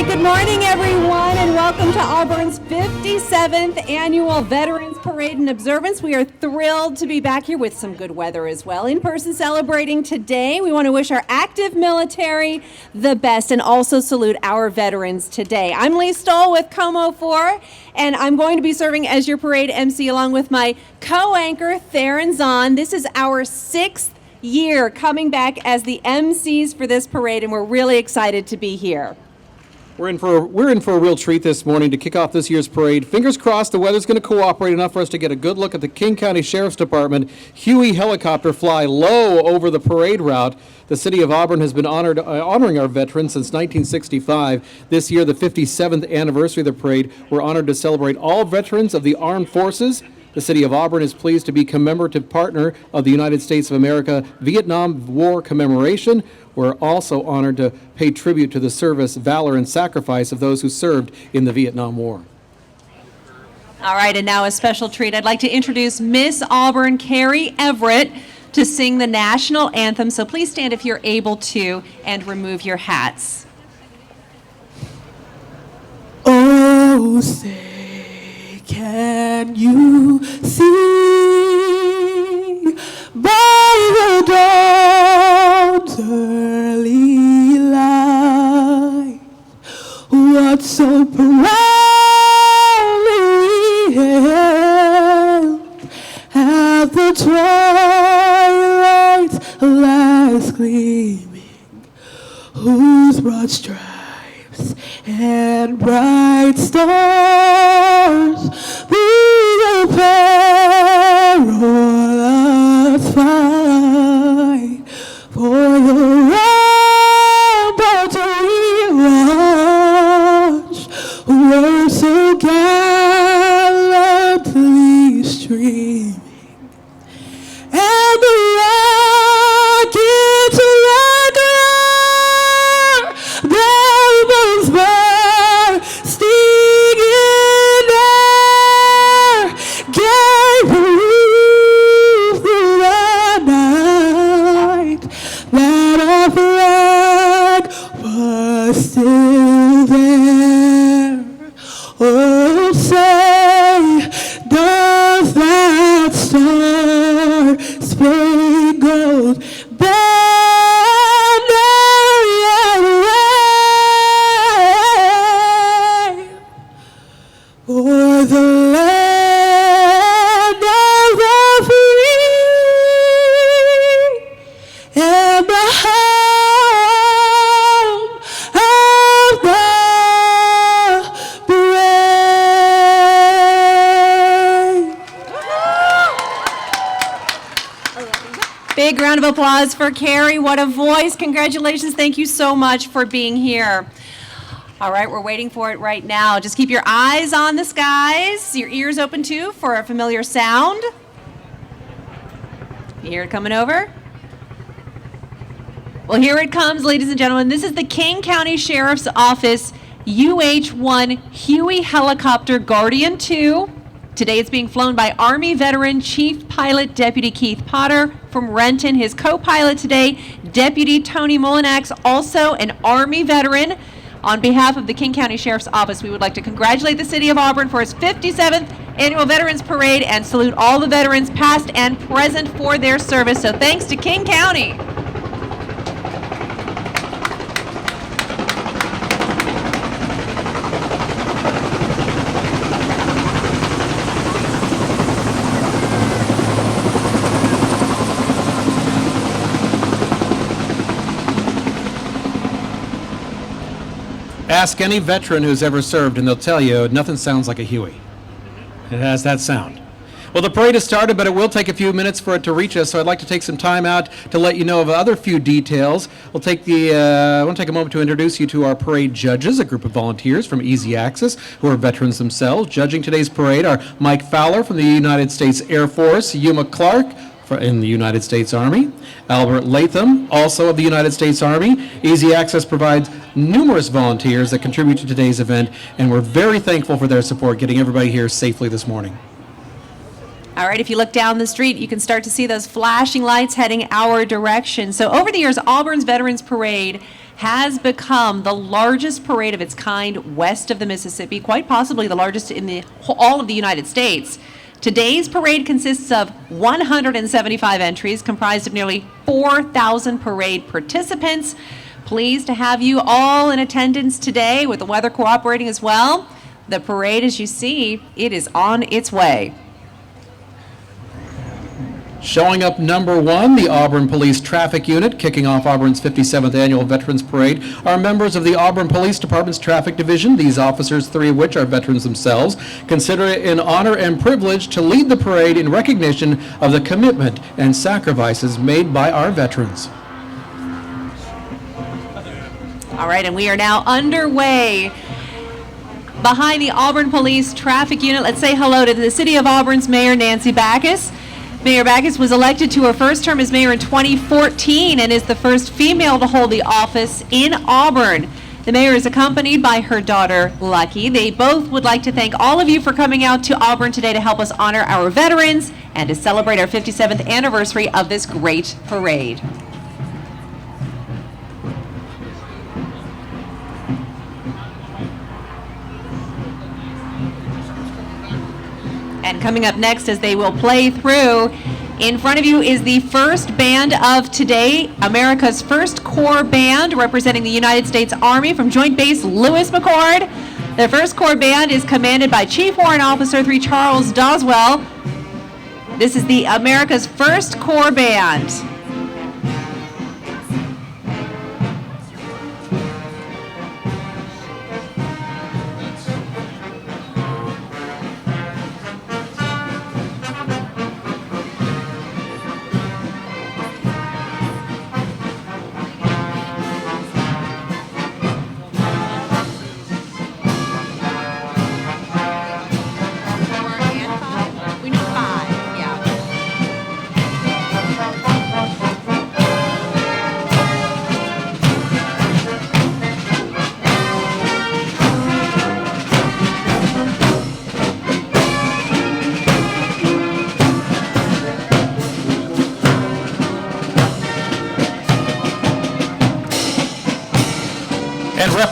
Good morning, everyone, and welcome to Auburn's 57th Annual Veterans Parade and Observance. We are thrilled to be back here with some good weather as well. In person celebrating today, we want to wish our active military the best and also salute our veterans today. I'm Lee Stoll with Como 4, and I'm going to be serving as your parade MC along with my co-anchor, Theron Zahn. This is our 6th year coming back as the MCs for this parade, and we're really excited to be here. We're in for a real treat this morning to kick off this year's parade. Fingers crossed the weather's going to cooperate enough for us to get a good look at the King County Sheriff's Department Huey helicopter fly low over the parade route. The City of Auburn has been honoring our veterans since 1965. This year, the 57th anniversary of the parade, we're honored to celebrate all veterans of the armed forces. The City of Auburn is pleased to be commemorative partner of the United States of America Vietnam War Commemoration. We're also honored to pay tribute to the service, valor, and sacrifice of those who served in the Vietnam War. All right, and now a special treat. I'd like to introduce Miss Auburn, Carrie Everett, to sing the national anthem. So please stand if you're able to and remove your hats. Oh, say, can you see by the dawn's early light what so proudly hailed at the twilight's last gleaming, whose broad stripes and bright stars through the perilous fight for the rampart we watch were so gallantly streaming, and the rockets bells bursting in air gave proof through the night that our flag was still there. Oh, say, does that star-spangled banner yet wave o'er the land of the free and the home of the brave? Big round of applause for Carrie. What a voice. Congratulations. Thank you so much for being here. All right, we're waiting for it right now. Just keep your eyes on the skies, your ears open too for a familiar sound. You hear it coming over? Well, here it comes, ladies and gentlemen. This is the King County Sheriff's Office UH-1 Huey helicopter Guardian 2. Today it's being flown by Army veteran Chief Pilot Deputy Keith Potter from Renton. His co-pilot today, Deputy Tony Molinax, also an Army veteran. On behalf of the King County Sheriff's Office, we would like to congratulate the City of Auburn for its 57th Annual Veterans Parade and salute all the veterans past and present for their service. So thanks to King County. Ask any veteran who's ever served and they'll tell you nothing sounds like a Huey. It has that sound. Well, the parade has started, but it will take a few minutes for it to reach us, so I'd like to take some time out to let you know of other few details. I want to take a moment to introduce you to our parade judges, a group of volunteers from Easy Access who are veterans themselves. Judging today's parade are Mike Fowler from the United States Air Force, Yuma Clark in the United States Army, Albert Latham, also of the United States Army. Easy Access provides numerous volunteers that contribute to today's event, and we're very thankful for their support getting everybody here safely this morning. All right, if you look down the street, you can start to see those flashing lights heading our direction. So over the years, Auburn's Veterans Parade has become the largest parade of its kind west of the Mississippi, quite possibly the largest in all of the United States. Today's parade consists of 175 entries, comprised of nearly 4,000 parade participants. Pleased to have you all in attendance today, with the weather cooperating as well. The parade, as you see, it is on its way. Showing up number one, the Auburn Police Traffic Unit, kicking off Auburn's 57th Annual Veterans Parade, are members of the Auburn Police Department's Traffic Division. These officers, 3 of which are veterans themselves, consider it an honor and privilege to lead the parade in recognition of the commitment and sacrifices made by our veterans. All right, and we are now underway behind the Auburn Police Traffic Unit. Let's say hello to the City of Auburn's Mayor, Nancy Backus. Mayor Backus was elected to her first term as mayor in 2014 and is the first female to hold the office in Auburn. The mayor is accompanied by her daughter, Lucky. They both would like to thank all of you for coming out to Auburn today to help us honor our veterans and to celebrate our 57th anniversary of this great parade. And coming up next, as they will play through, in front of you is the first band of today, America's First Corps Band, representing the United States Army from Joint Base Lewis McChord. The First Corps Band is commanded by Chief Warrant Officer 3 Charles Doswell. This is the America's First Corps Band.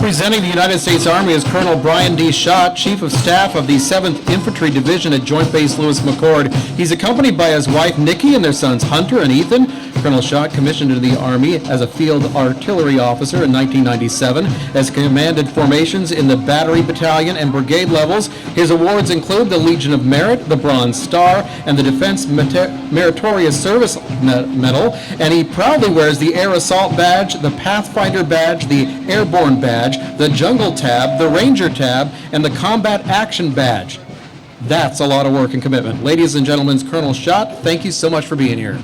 Representing the United States Army is Colonel Brian D. Schott, Chief of Staff of the 7th Infantry Division at Joint Base Lewis McChord. He's accompanied by his wife, Nikki, and their sons, Hunter and Ethan. Colonel Schott commissioned into the Army as a field artillery officer in 1997, has commanded formations in the battery, battalion, and brigade levels. His awards include the Legion of Merit, the Bronze Star, and the Defense Meritorious Service Medal, and he proudly wears the Air Assault Badge, the Pathfinder Badge, the Airborne Badge, the Jungle Tab, the Ranger Tab, and the Combat Action Badge. That's a lot of work and commitment. Ladies and gentlemen, Colonel Schott, thank you so much for being here.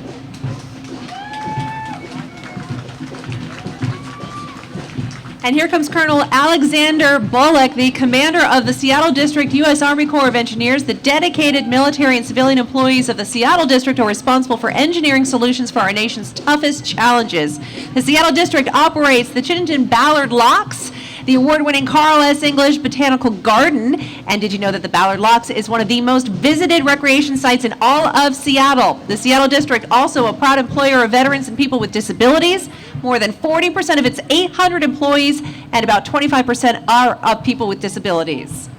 And here comes Colonel Alexander Bullock, the commander of the Seattle District U.S. Army Corps of Engineers. The dedicated military and civilian employees of the Seattle District are responsible for engineering solutions for our nation's toughest challenges. The Seattle District operates the Chittenden Ballard Locks, the award-winning Carl S. English Botanical Garden. And did you know that the Ballard Locks is one of the most visited recreation sites in all of Seattle? The Seattle District, also a proud employer of veterans and people with disabilities. More than 40% of its 800 employees and about 25% are of people with disabilities.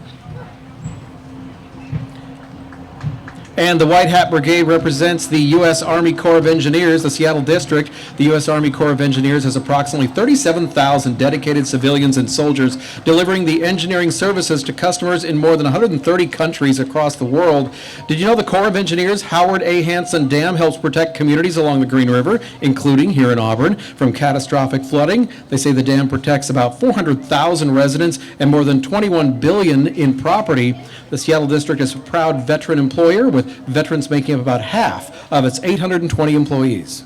And the White Hat Brigade represents the U.S. Army Corps of Engineers, the Seattle District. The U.S. Army Corps of Engineers has approximately 37,000 dedicated civilians and soldiers delivering the engineering services to customers in more than 130 countries across the world. Did you know the Corps of Engineers Howard A. Hansen Dam helps protect communities along the Green River, including here in Auburn, from catastrophic flooding? They say the dam protects about 400,000 residents and more than $21 billion in property. The Seattle District is a proud veteran employer, with veterans making up about half of its 820 employees.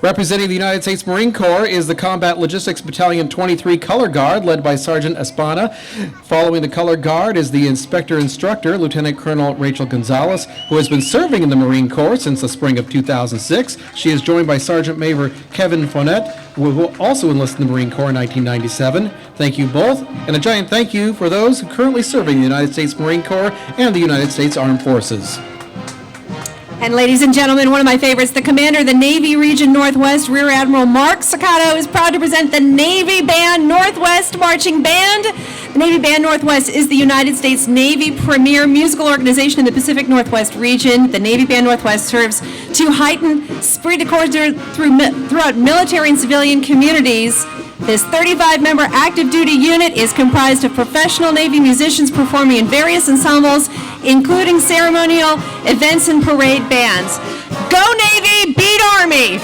Representing the United States Marine Corps is the Combat Logistics Battalion 23 Color Guard, led by Sergeant Espana. Following the Color Guard is the Inspector Instructor, Lieutenant Colonel Rachel Gonzalez, who has been serving in the Marine Corps since the spring of 2006. She is joined by Sergeant Major Kevin Fournette, who also enlisted in the Marine Corps in 1997. Thank you both, and a giant thank you for those who are currently serving in the United States Marine Corps and the United States Armed Forces. And ladies and gentlemen, one of my favorites, the Commander of the Navy Region Northwest, Rear Admiral Mark Sakato, is proud to present the Navy Band Northwest Marching Band. The Navy Band Northwest is the United States Navy premier musical organization in the Pacific Northwest region. The Navy Band Northwest serves to heighten esprit de corps throughout military and civilian communities. This 35-member active duty unit is comprised of professional Navy musicians performing in various ensembles, including ceremonial events and parade bands. Go Navy, beat Army!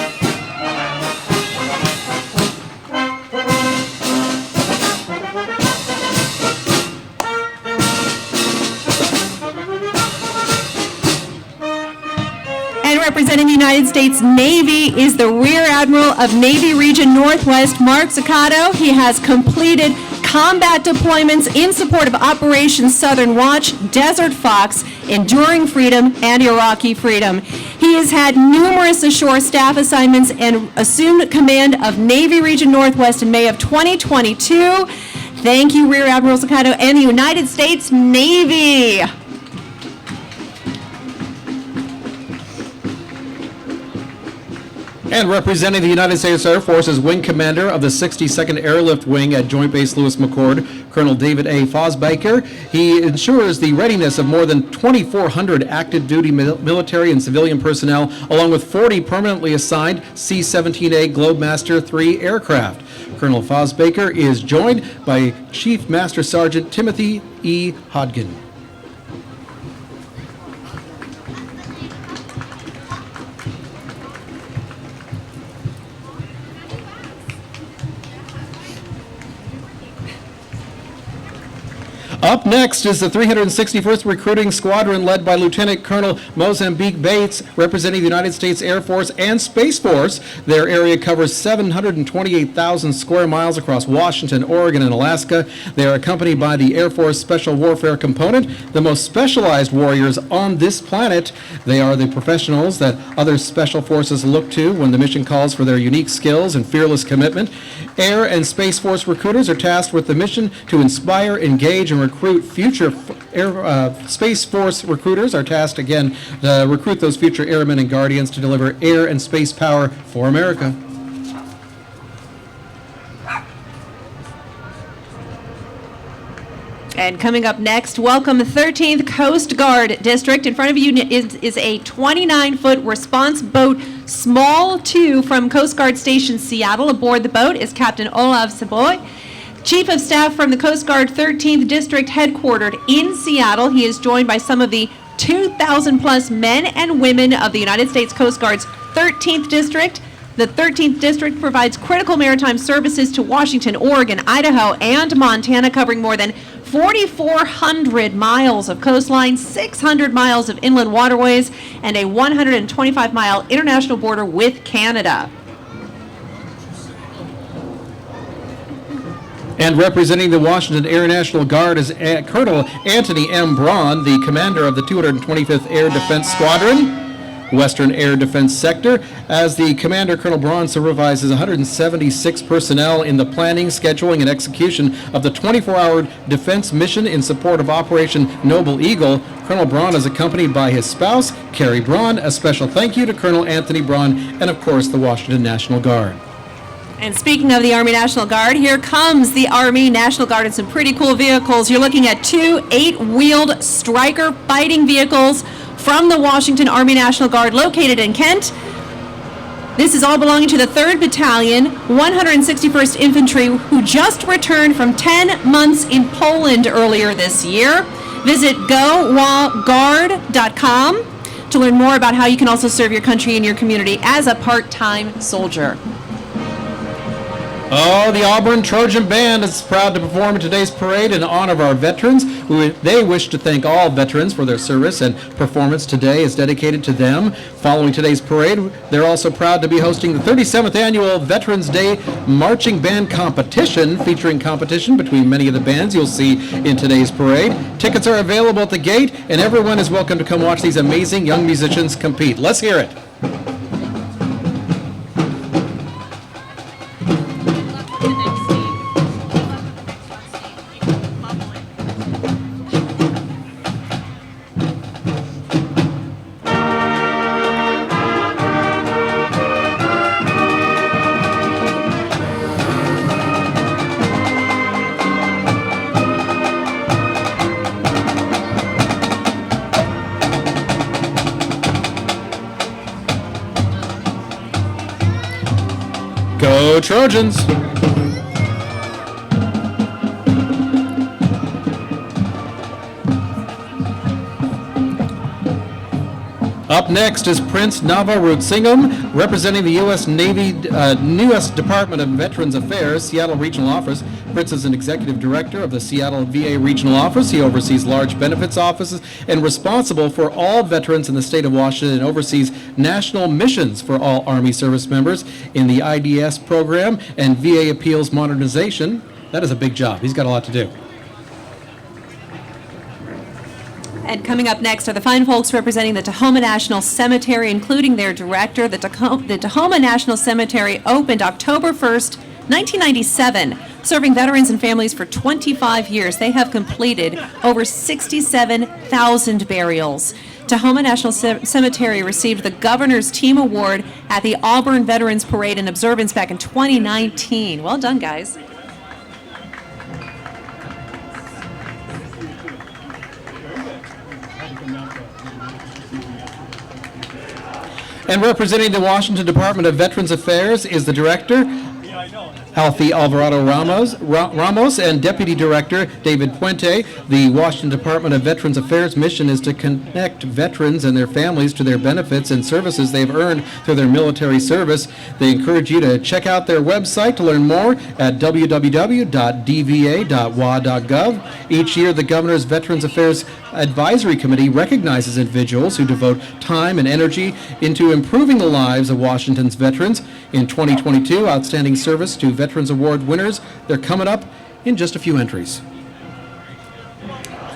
And representing the United States Navy is the Rear Admiral of Navy Region Northwest, Mark Sakato. He has completed combat deployments in support of Operation Southern Watch, Desert Fox, Enduring Freedom, and Iraqi Freedom. He has had numerous ashore staff assignments and assumed command of Navy Region Northwest in May of 2022. Thank you, Rear Admiral Sakato and the United States Navy. And representing the United States Air Force is Wing Commander of the 62nd Airlift Wing at Joint Base Lewis McChord, Colonel David A. Fosbaker. He ensures the readiness of more than 2,400 active duty military and civilian personnel, along with 40 permanently assigned C-17A Globemaster III aircraft. Colonel Fosbaker is joined by Chief Master Sergeant Timothy E. Hodgkin. Up next is the 361st Recruiting Squadron, led by Lieutenant Colonel Mozambique Bates, representing the United States Air Force and Space Force. Their area covers 728,000 square miles across Washington, Oregon, and Alaska. They are accompanied by the Air Force Special Warfare Component, the most specialized warriors on this planet. They are the professionals that other special forces look to when the mission calls for their unique skills and fearless commitment. Air and Space Force recruiters are tasked with the mission to inspire, engage, and recruit future Space Force recruiters are tasked again to recruit those future airmen and guardians to deliver air and space power for America. And coming up next, welcome the 13th Coast Guard District. In front of you is a 29-foot response boat, Small 2, from Coast Guard Station Seattle. Aboard the boat is Captain Olav Seboy, Chief of Staff from the Coast Guard 13th District, headquartered in Seattle. He is joined by some of the 2,000-plus men and women of the United States Coast Guard's 13th District. The 13th District provides critical maritime services to Washington, Oregon, Idaho, and Montana, covering more than 4,400 miles of coastline, 600 miles of inland waterways, and a 125-mile international border with Canada. And representing the Washington Air National Guard is Colonel Anthony M. Braun, the commander of the 225th Air Defense Squadron, Western Air Defense Sector. As the commander, Colonel Braun supervises 176 personnel in the planning, scheduling, and execution of the 24-hour defense mission in support of Operation Noble Eagle. Colonel Braun is accompanied by his spouse, Carrie Braun. A special thank you to Colonel Anthony Braun and, of course, the Washington National Guard. And speaking of the Army National Guard, here comes the Army National Guard in some pretty cool vehicles. You're looking at two 8-wheeled Stryker fighting vehicles from the Washington Army National Guard located in Kent. This is all belonging to the 3rd Battalion, 161st Infantry, who just returned from 10 months in Poland earlier this year. Visit gowguard.com to learn more about how you can also serve your country and your community as a part-time soldier. Oh, the Auburn Trojan Band is proud to perform in today's parade in honor of our veterans. They wish to thank all veterans for their service, and performance today is dedicated to them. Following today's parade, they're also proud to be hosting the 37th Annual Veterans Day Marching Band Competition, featuring competition between many of the bands you'll see in today's parade. Tickets are available at the gate, and everyone is welcome to come watch these amazing young musicians compete. Let's hear it. Go Trojans! Up next is Prince Navarutsingam, representing the U.S. Navy, U.S. Department of Veterans Affairs, Seattle Regional Office. Prince is an executive director of the Seattle VA Regional Office. He oversees large benefits offices and responsible for all veterans in the state of Washington, and oversees national missions for all Army service members in the IDS program and VA appeals modernization. That is a big job. He's got a lot to do. And coming up next are the fine folks representing the Tahoma National Cemetery, including their director. The Tahoma National Cemetery opened October 1st, 1997, serving veterans and families for 25 years. They have completed over 67,000 burials. Tahoma National Cemetery received the Governor's Team Award at the Auburn Veterans Parade and Observance back in 2019. Well done, guys. And representing the Washington Department of Veterans Affairs is the director, Alfie Alvarado Ramos, and Deputy Director David Puente. The Washington Department of Veterans Affairs mission is to connect veterans and their families to their benefits and services they've earned through their military service. They encourage you to check out their website to learn more at www.dva.wa.gov. Each year, the Governor's Veterans Affairs Advisory Committee recognizes individuals who devote time and energy into improving the lives of Washington's veterans. In 2022, Outstanding Service to Veterans Award winners, they're coming up in just a few entries.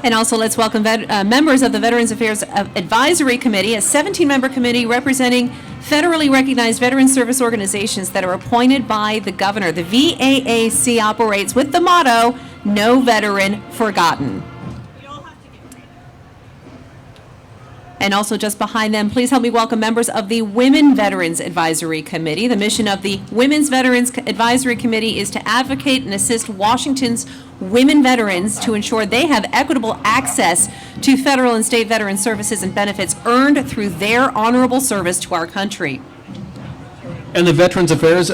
And also, let's welcome members of the Veterans Affairs Advisory Committee, a 17-member committee representing federally recognized veteran service organizations that are appointed by the governor. The VAAC operates with the motto, "No Veteran Forgotten." And also just behind them, please help me welcome members of the Women Veterans Advisory Committee. The mission of the Women's Veterans Advisory Committee is to advocate and assist Washington's women veterans to ensure they have equitable access to federal and state veteran services and benefits earned through their honorable service to our country. And the Veterans Affairs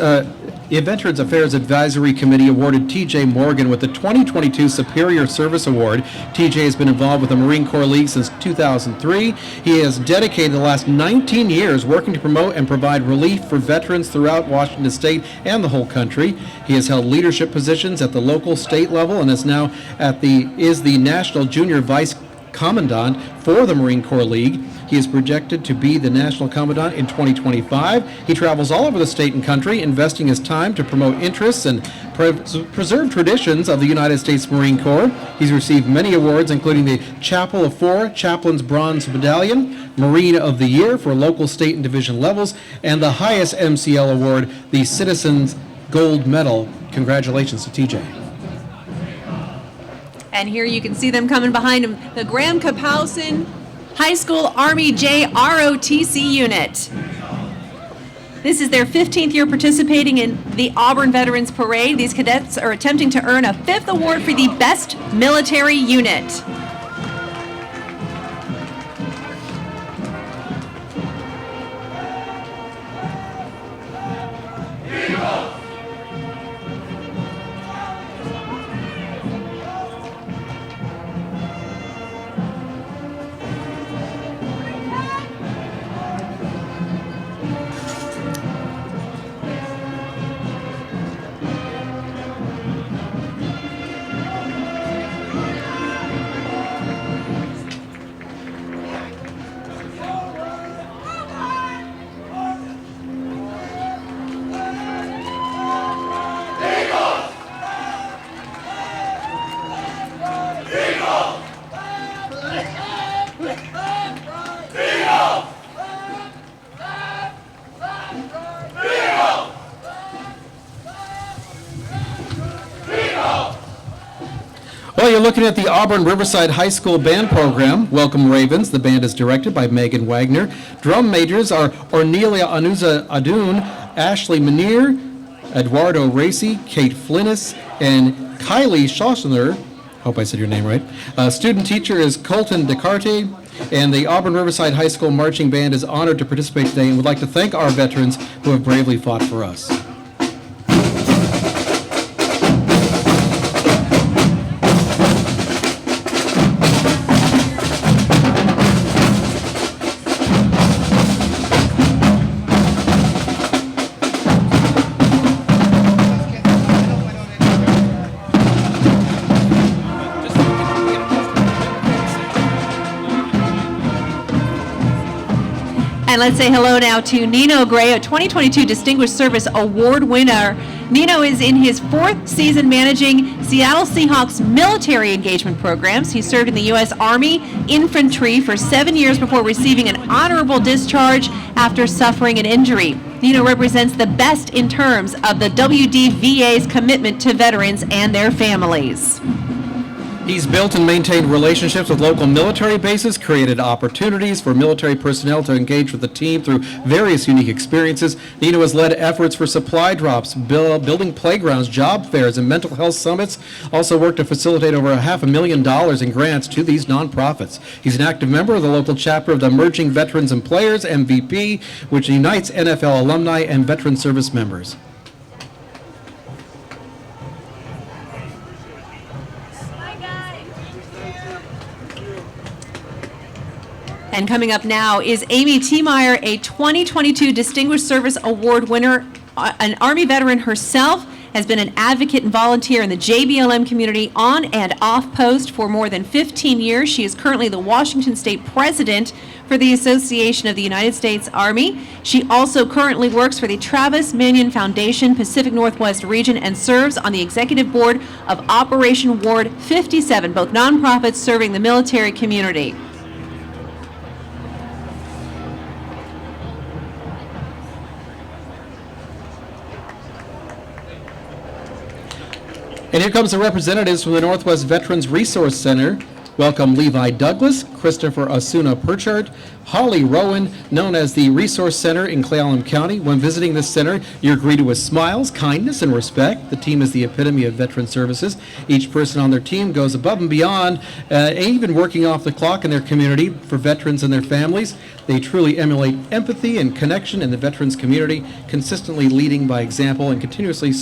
Advisory Committee awarded T.J. Morgan with the 2022 Superior Service Award. T.J. has been involved with the Marine Corps League since 2003. He has dedicated the last 19 years working to promote and provide relief for veterans throughout Washington State and the whole country. He has held leadership positions at the local, state level, and is now is the National Junior Vice Commandant for the Marine Corps League. He is projected to be the National Commandant in 2025. He travels all over the state and country, investing his time to promote interests and preserve traditions of the United States Marine Corps. He's received many awards, including the Chapel of Four Chaplain's Bronze Medallion, Marine of the Year for local, state, and division levels, and the highest MCL award, the Citizens Gold Medal. Congratulations to TJ. And here you can see them coming behind him, the Graham Kapowson High School Army J ROTC unit. This is their 15th year participating in the Auburn Veterans Parade. These cadets are attempting to earn a 5th award for the best military unit. Well, you're looking at the Auburn Riverside High School band program. Welcome Ravens. The band is directed by Megan Wagner. Drum majors are Ornelia Anuza Adun, Ashley Manier, Eduardo Racy, Kate Flinnis, and Kylie Schossner. Hope I said your name right. Student teacher is Colton Descartes. And the Auburn Riverside High School Marching Band is honored to participate today and would like to thank our veterans who have bravely fought for us. And let's say hello now to Nino Gray, a 2022 Distinguished Service Award winner. Nino is in his 4th season managing Seattle Seahawks military engagement programs. He served in the U.S. Army Infantry for 7 years before receiving an honorable discharge after suffering an injury. Nino represents the best in terms of the WDVA's commitment to veterans and their families. He's built and maintained relationships with local military bases, created opportunities for military personnel to engage with the team through various unique experiences. Nino has led efforts for supply drops, building playgrounds, job fairs, and mental health summits. Also worked to facilitate over $500,000 in grants to these nonprofits. He's an active member of the local chapter of the Emerging Veterans and Players, MVP, which unites NFL alumni and veteran service members. And coming up now is Amy Tiemeyer, a 2022 Distinguished Service Award winner, an Army veteran herself, has been an advocate and volunteer in the JBLM community on and off post for more than 15 years. She is currently the Washington State President for the Association of the United States Army. She also currently works for the Travis Manion Foundation, Pacific Northwest Region, and serves on the executive board of Operation Ward 57, both nonprofits serving the military community. And here comes the representatives from the Northwest Veterans Resource Center. Welcome Levi Douglas, Christopher Asuna Purchard, Holly Rowan, known as the Resource Center in Cle Elum County. When visiting this center, you're greeted with smiles, kindness, and respect. The team is the epitome of veteran services. Each person on their team goes above and beyond, even working off the clock in their community for veterans and their families. They truly emulate empathy and connection in the veterans community, consistently leading by example and continuously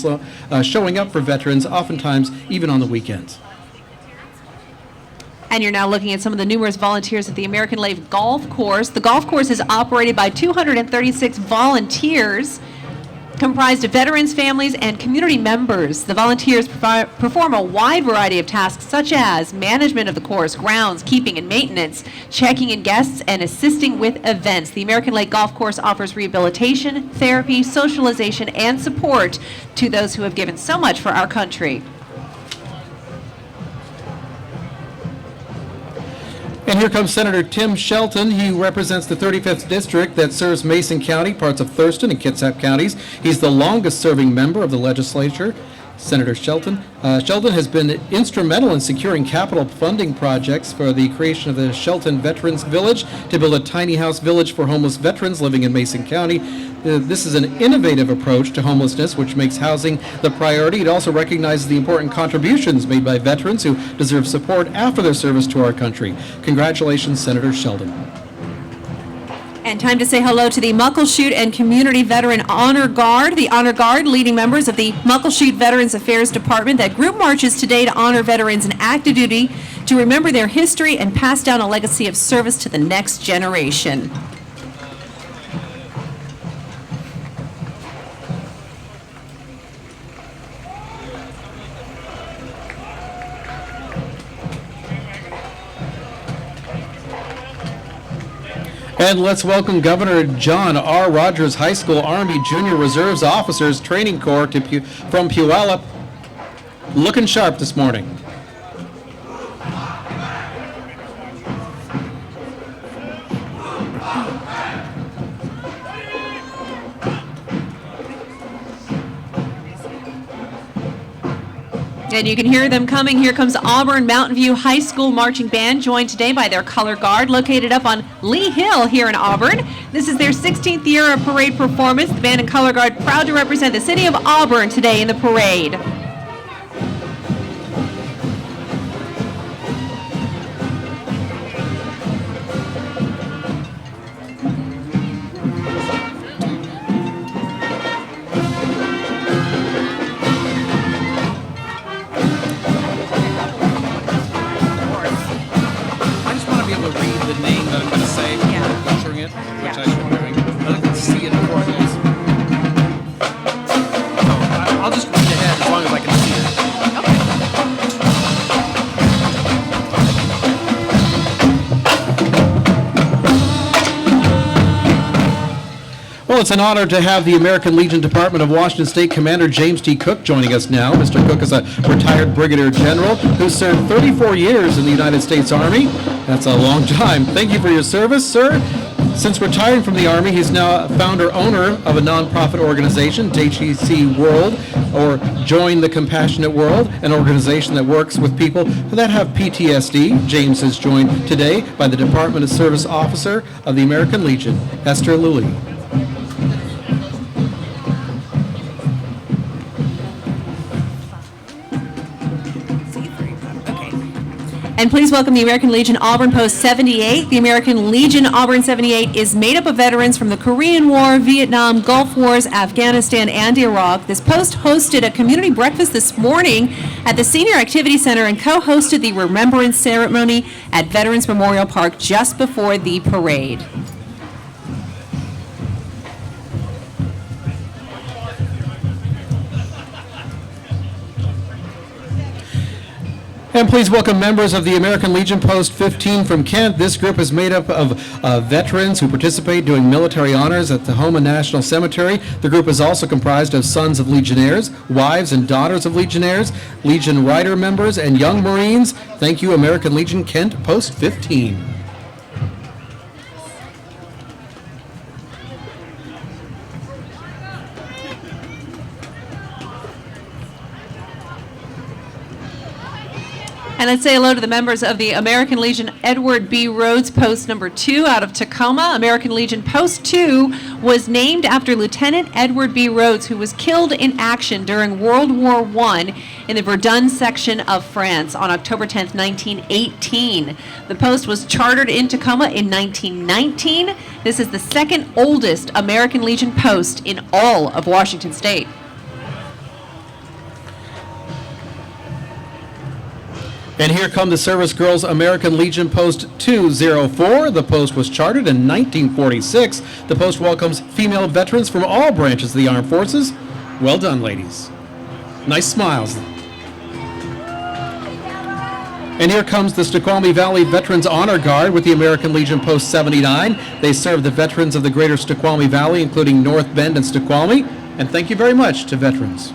showing up for veterans, oftentimes even on the weekends. And you're now looking at some of the numerous volunteers at the American Lake Golf Course. The golf course is operated by 236 volunteers, comprised of veterans, families, and community members. The volunteers perform a wide variety of tasks such as management of the course, grounds, keeping and maintenance, checking in guests, and assisting with events. The American Lake Golf Course offers rehabilitation, therapy, socialization, and support to those who have given so much for our country. And here comes Senator Tim Shelton. He represents the 35th District that serves Mason County, parts of Thurston and Kitsap counties. He's the longest-serving member of the legislature. Senator Shelton. Shelton has been instrumental in securing capital funding projects for the creation of the Shelton Veterans Village to build a tiny house village for homeless veterans living in Mason County. This is an innovative approach to homelessness, which makes housing the priority. It also recognizes the important contributions made by veterans who deserve support after their service to our country. Congratulations, Senator Sheldon. And time to say hello to the Muckleshoot and Community Veteran Honor Guard. The Honor Guard, leading members of the Muckleshoot Veterans Affairs Department, that group marches today to honor veterans in active duty, to remember their history and pass down a legacy of service to the next generation. And let's welcome Governor John R. Rogers High School Army Junior Reserves Officers Training Corps from Puyallup. Looking sharp this morning. And you can hear them coming. Here comes Auburn Mountain View High School Marching Band, joined today by their color guard, located up on Lee Hill here in Auburn. This is their 16th year of parade performance. The band and color guard proud to represent the city of Auburn today in the parade. Well, it's an honor to have the American Legion Department of Washington State Commander James T. Cook joining us now. Mr. Cook is a retired brigadier general who served 34 years in the United States Army. That's a long time. Thank you for your service, sir. Since retiring from the Army, he's now founder-owner of a nonprofit organization, JTC World, or Join the Compassionate World, an organization that works with people that have PTSD. James is joined today by the Department of Service Officer of the American Legion, Esther Lully. And please welcome the American Legion Auburn Post 78. The American Legion Auburn 78 is made up of veterans from the Korean War, Vietnam, Gulf Wars, Afghanistan, and Iraq. This post hosted a community breakfast this morning at the Senior Activity Center and co-hosted the Remembrance Ceremony at Veterans Memorial Park just before the parade. And please welcome members of the American Legion Post 15 from Kent. This group is made up of veterans who participate doing military honors at the Houma National Cemetery. The group is also comprised of sons of Legionnaires, wives and daughters of Legionnaires, Legion Rider members, and young Marines. Thank you, American Legion Kent Post 15. And let's say hello to the members of the American Legion Edward B. Rhodes Post number 2 out of Tacoma. American Legion Post 2 was named after Lieutenant Edward B. Rhodes, who was killed in action during World War I in the Verdun section of France on October 10th, 1918. The post was chartered in Tacoma in 1919. This is the second oldest American Legion post in all of Washington State. And here come the Service Girls American Legion Post 204. The post was chartered in 1946. The post welcomes female veterans from all branches of the armed forces. Well done, ladies. Nice smiles. And here comes the Snoqualmie Valley Veterans Honor Guard with the American Legion Post 79. They serve the veterans of the greater Snoqualmie Valley, including North Bend and Snoqualmie. And thank you very much to veterans.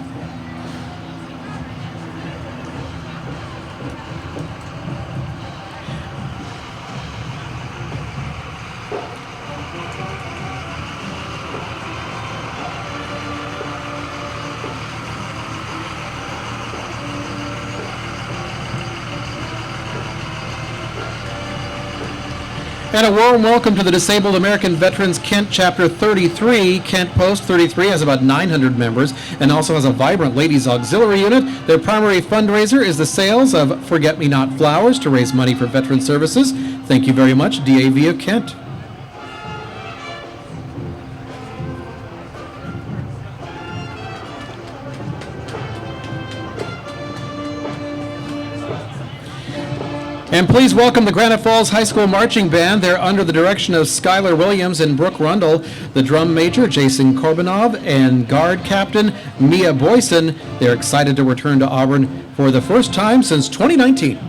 And a warm welcome to the Disabled American Veterans Kent Chapter 33. Kent Post 33 has about 900 members and also has a vibrant ladies auxiliary unit. Their primary fundraiser is the sales of Forget-Me-Not flowers to raise money for veteran services. Thank you very much, DAV of Kent. And please welcome the Granite Falls High School Marching Band. They're under the direction of Skylar Williams and Brooke Rundle, the drum major, Jason Korbunov, and guard captain, Mia Boyson. They're excited to return to Auburn for the first time since 2019.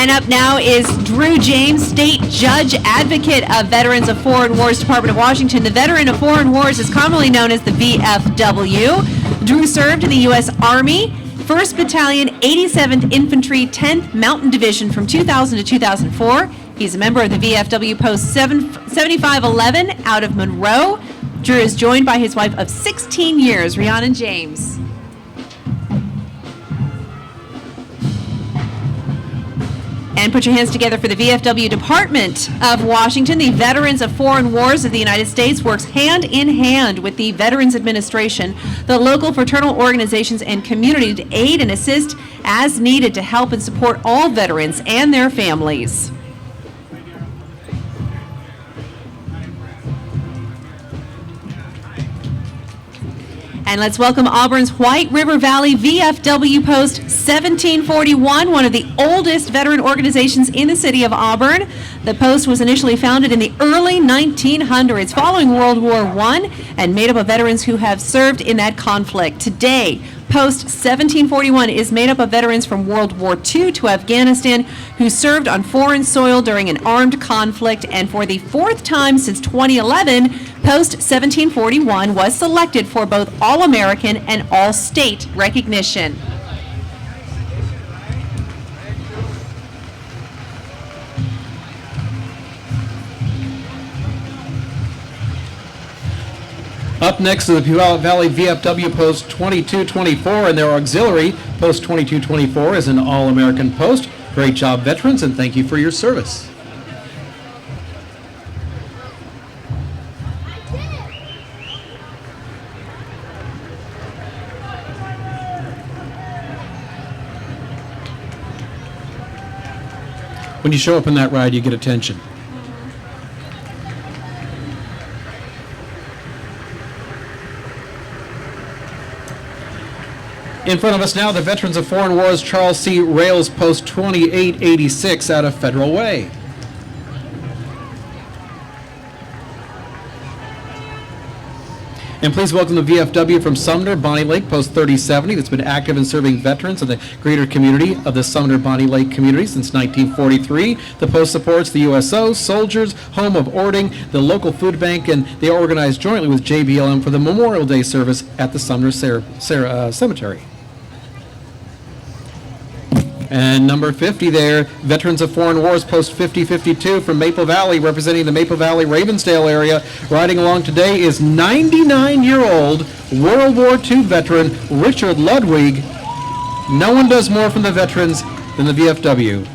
And up now is Drew James, State Judge Advocate of Veterans of Foreign Wars, Department of Washington. The Veteran of Foreign Wars is commonly known as the VFW. Drew served in the U.S. Army, 1st Battalion, 87th Infantry, 10th Mountain Division from 2000 to 2004. He's a member of the VFW Post 7511 out of Monroe. Drew is joined by his wife of 16 years, Rhiannon James. And put your hands together for the VFW Department of Washington. The Veterans of Foreign Wars of the United States works hand in hand with the Veterans Administration, the local fraternal organizations, and community to aid and assist as needed to help and support all veterans and their families. And let's welcome Auburn's White River Valley VFW Post 1741, one of the oldest veteran organizations in the city of Auburn. The post was initially founded in the early 1900s following World War I and made up of veterans who have served in that conflict. Today, Post 1741 is made up of veterans from World War II to Afghanistan who served on foreign soil during an armed conflict, and for the 4th time since 2011, Post 1741 was selected for both All-American and All-State recognition. Up next is the Puyallup Valley VFW Post 2224 and their auxiliary. Post 2224 is an all-American post. Great job, veterans, and thank you for your service. When you show up in that ride, you get attention. In front of us now, the Veterans of Foreign Wars Charles C. Rails Post 2886 out of Federal Way. And please welcome the VFW from Sumner, Bonnie Lake, Post 3070, that's been active in serving veterans of the greater community of the Sumner Bonnie Lake community since 1943. The post supports the USO, Soldiers, Home of Ording, the local food bank, and they organize jointly with JBLM for the Memorial Day service at the Sumner Cemetery. And number 50 there, Veterans of Foreign Wars, Post 5052 from Maple Valley, representing the Maple Valley Ravensdale area. Riding along today is 99-year-old World War II veteran Richard Ludwig. No one does more for the veterans than the VFW.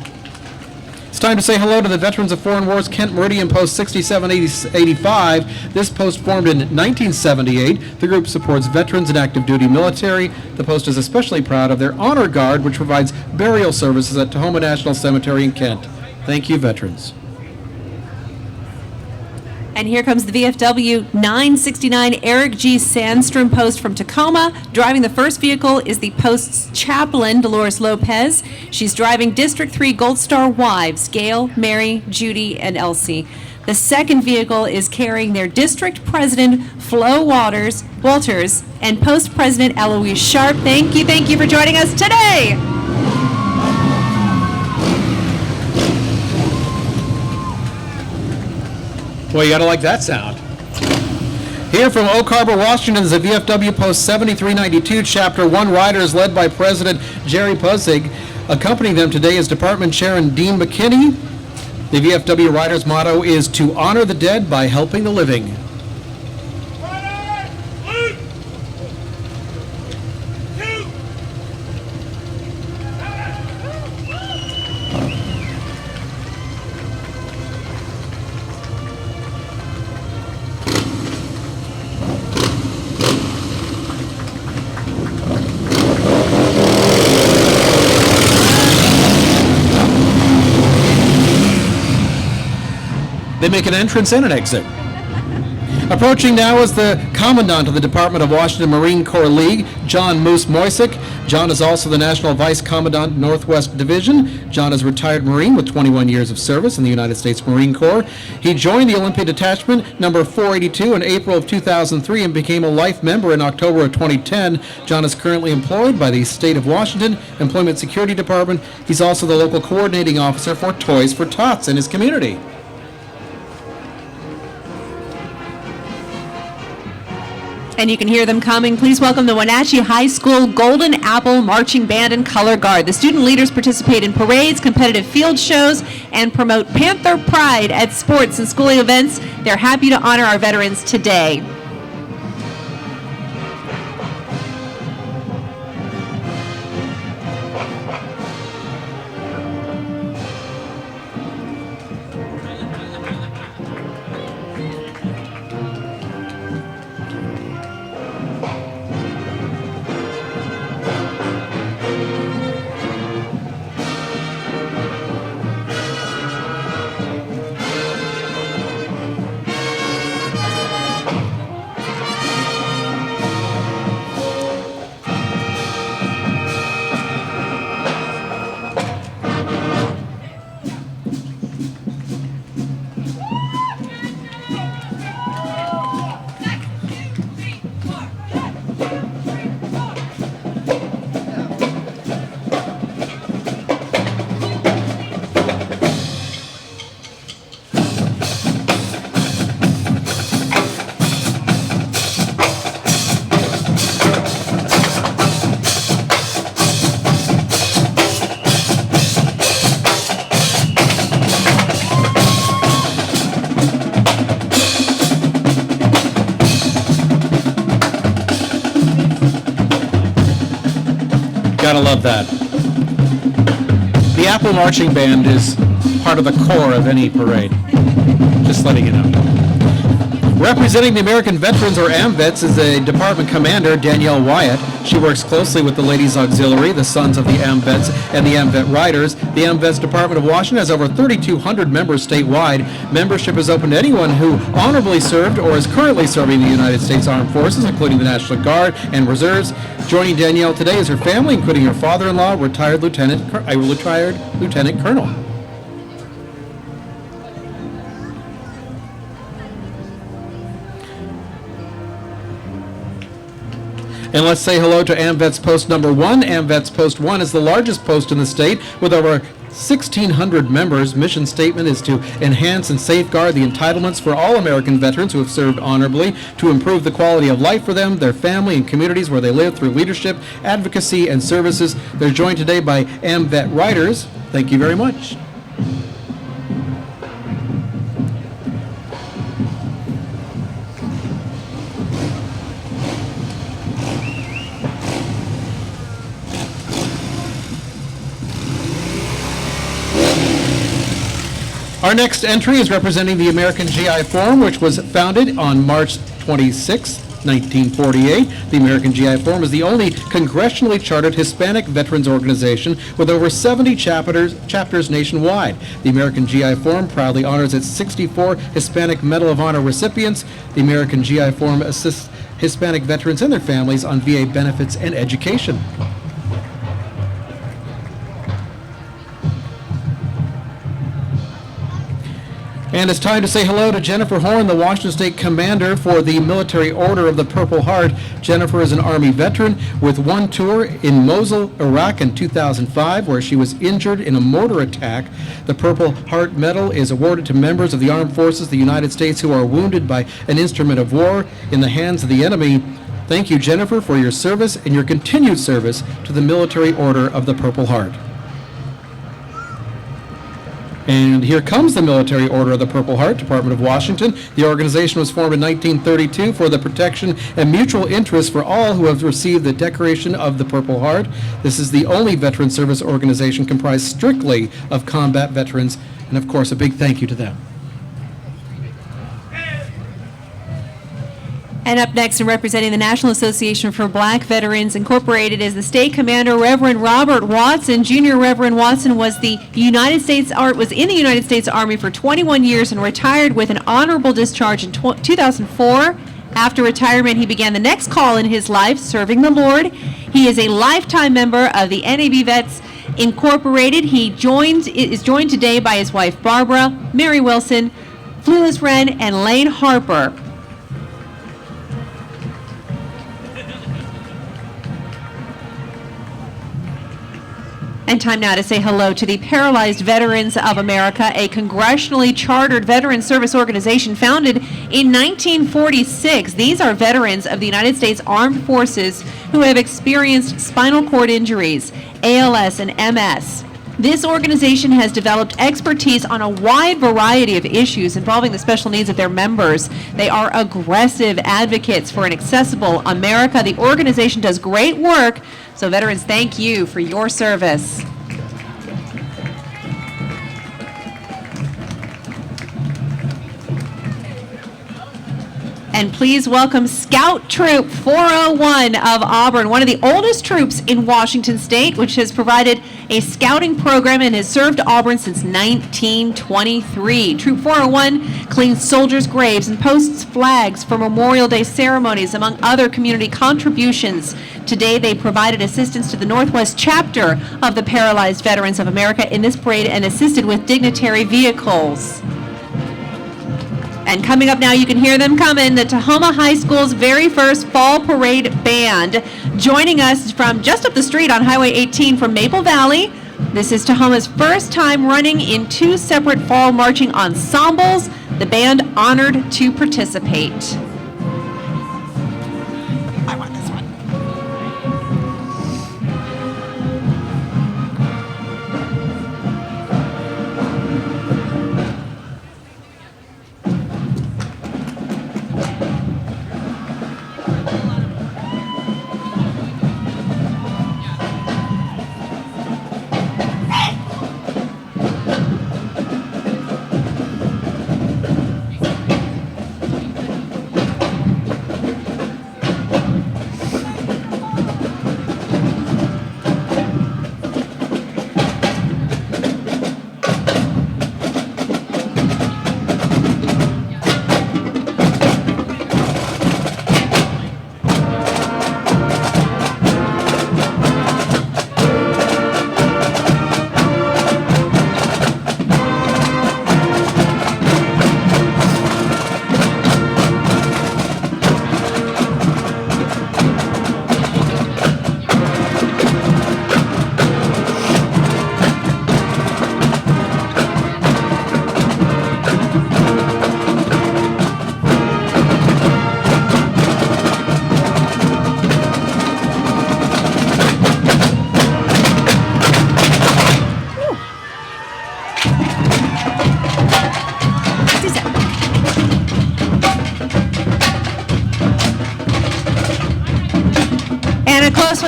It's time to say hello to the Veterans of Foreign Wars Kent Meridian Post 6785. This post formed in 1978. The group supports veterans and active duty military. The post is especially proud of their Honor Guard, which provides burial services at Tahoma National Cemetery in Kent. Thank you, veterans. And here comes the VFW 969 Eric G. Sandstrom Post from Tacoma. Driving the first vehicle is the post's chaplain, Dolores Lopez. She's driving District 3 Gold Star wives, Gail, Mary, Judy, and Elsie. The second vehicle is carrying their district president, Flo Walters, and post president, Eloise Sharp. Thank you for joining us today. Well, you gotta like that sound. Here from Oak Harbor, Washington is the VFW Post 7392, Chapter 1 riders led by President Jerry Puzzig. Accompanying them today is Department Chair Dean McKinney. The VFW riders' motto is to honor the dead by helping the living. They make an entrance and an exit. Approaching now is the Commandant of the Department of Washington Marine Corps League, John Moose Moisick. John is also the National Vice Commandant, Northwest Division. John is a retired Marine with 21 years of service in the United States Marine Corps. He joined the Olympia Detachment number 482 in April of 2003 and became a life member in October of 2010. John is currently employed by the State of Washington Employment Security Department. He's also the local coordinating officer for Toys for Tots in his community. And you can hear them coming. Please welcome the Wenatchee High School Golden Apple Marching Band and Color Guard. The student leaders participate in parades, competitive field shows, and promote Panther pride at sports and school events. They're happy to honor our veterans today. Gotta love that. The Apple Marching Band is part of the core of any parade. Just letting you know. Representing the American Veterans, or AMVETS, is a department commander, Danielle Wyatt. She works closely with the Ladies Auxiliary, the Sons of the AMVETS, and the AMVET Riders. The AMVETS Department of Washington has over 3,200 members statewide. Membership is open to anyone who honorably served or is currently serving the United States Armed Forces, including the National Guard and Reserves. Joining Danielle today is her family, including her father-in-law, retired Lieutenant Colonel. And let's say hello to AMVETS Post number 1. AMVETS Post 1 is the largest post in the state with over 1,600 members. Mission statement is to enhance and safeguard the entitlements for all American veterans who have served honorably, to improve the quality of life for them, their family, and communities where they live through leadership, advocacy, and services. They're joined today by AMVET Riders. Thank you very much. Our next entry is representing the American GI Forum, which was founded on March 26, 1948. The American GI Forum is the only congressionally chartered Hispanic veterans organization with over 70 chapters nationwide. The American GI Forum proudly honors its 64 Hispanic Medal of Honor recipients. The American GI Forum assists Hispanic veterans and their families on VA benefits and education. And it's time to say hello to Jennifer Horn, the Washington State Commander for the Military Order of the Purple Heart. Jennifer is an Army veteran with one tour in Mosul, Iraq in 2005, where she was injured in a mortar attack. The Purple Heart Medal is awarded to members of the Armed Forces of the United States who are wounded by an instrument of war in the hands of the enemy. Thank you, Jennifer, for your service and your continued service to the Military Order of the Purple Heart. And here comes the Military Order of the Purple Heart, Department of Washington. The organization was formed in 1932 for the protection and mutual interest for all who have received the decoration of the Purple Heart. This is the only veteran service organization comprised strictly of combat veterans, and of course, a big thank you to them. And up next, and representing the National Association for Black Veterans Incorporated, is the state commander, Reverend Robert Watson. Junior Reverend Watson was in the United States Army for 21 years and retired with an honorable discharge in 2004. After retirement, he began the next call in his life, serving the Lord. He is a lifetime member of the NAB Vets Incorporated. He is joined today by his wife Barbara, Mary Wilson, Flulis Wren, and Lane Harper. And time now to say hello to the Paralyzed Veterans of America, a congressionally chartered veteran service organization founded in 1946. These are veterans of the United States Armed Forces who have experienced spinal cord injuries, ALS, and MS. This organization has developed expertise on a wide variety of issues involving the special needs of their members. They are aggressive advocates for an accessible America. The organization does great work, so veterans, thank you for your service. And please welcome Scout Troop 401 of Auburn, one of the oldest troops in Washington State, which has provided a scouting program and has served Auburn since 1923. Troop 401 cleans soldiers' graves and posts flags for Memorial Day ceremonies, among other community contributions. Today, they provided assistance to the Northwest chapter of the Paralyzed Veterans of America in this parade and assisted with dignitary vehicles. And coming up now, you can hear them coming, the Tahoma High School's very first Fall Parade Band. Joining us from just up the street on Highway 18 from Maple Valley. This is Tahoma's first time running in two separate fall marching ensembles. The band honored to participate. I want this one.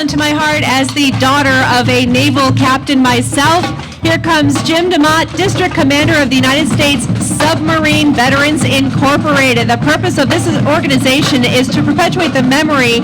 To my heart as the daughter of a naval captain myself. Here comes Jim DeMott, District Commander of the United States Submarine Veterans Incorporated. The purpose of this organization is to perpetuate the memory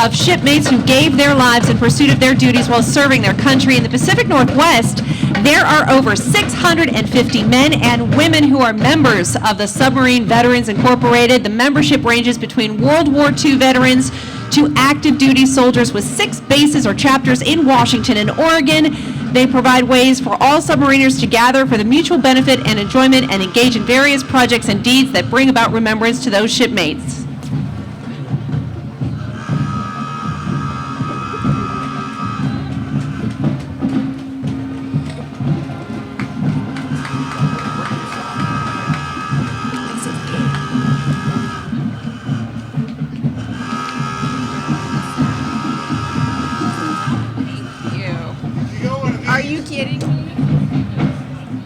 of shipmates who gave their lives in pursuit of their duties while serving their country. In the Pacific Northwest, there are over 650 men and women who are members of the Submarine Veterans Incorporated. The membership ranges between World War II veterans to active duty soldiers with 6 bases or chapters in Washington and Oregon. They provide ways for all submariners to gather for the mutual benefit and enjoyment and engage in various projects and deeds that bring about remembrance to those shipmates.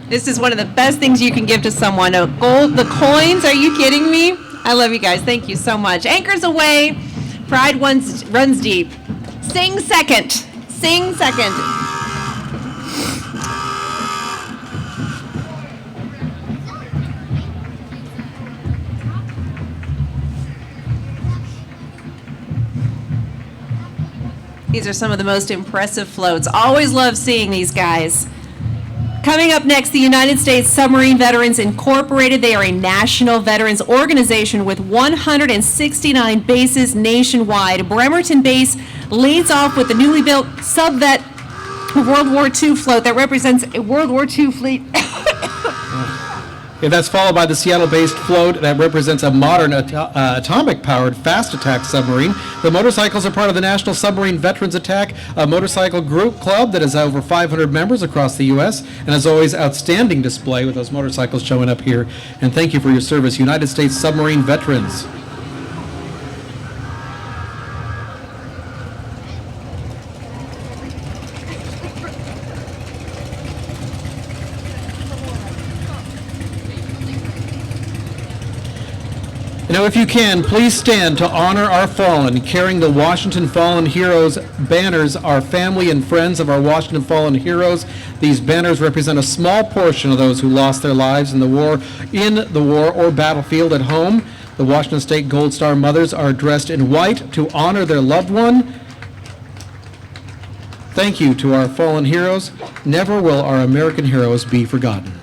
This is one of the best things you can give to someone. The coins, are you kidding me? I love you guys. Thank you so much. Anchors away. Pride runs deep. Sing second. Sing second. These are some of the most impressive floats. Always love seeing these guys. Coming up next, the United States Submarine Veterans Incorporated. They are a national veterans organization with 169 bases nationwide. Bremerton Base leads off with the newly built Subvet World War II float that represents a World War II fleet. And that's followed by the Seattle-based float that represents a modern atomic-powered fast attack submarine. The motorcycles are part of the National Submarine Veterans Attack, a motorcycle group club that has over 500 members across the U.S. and as always, outstanding display with those motorcycles showing up here. And thank you for your service, United States Submarine Veterans. Now, if you can, please stand to honor our fallen. Carrying the Washington Fallen Heroes banners, our family and friends of our Washington Fallen Heroes. These banners represent a small portion of those who lost their lives in the war or battlefield at home. The Washington State Gold Star mothers are dressed in white to honor their loved one. Thank you to our fallen heroes. Never will our American heroes be forgotten.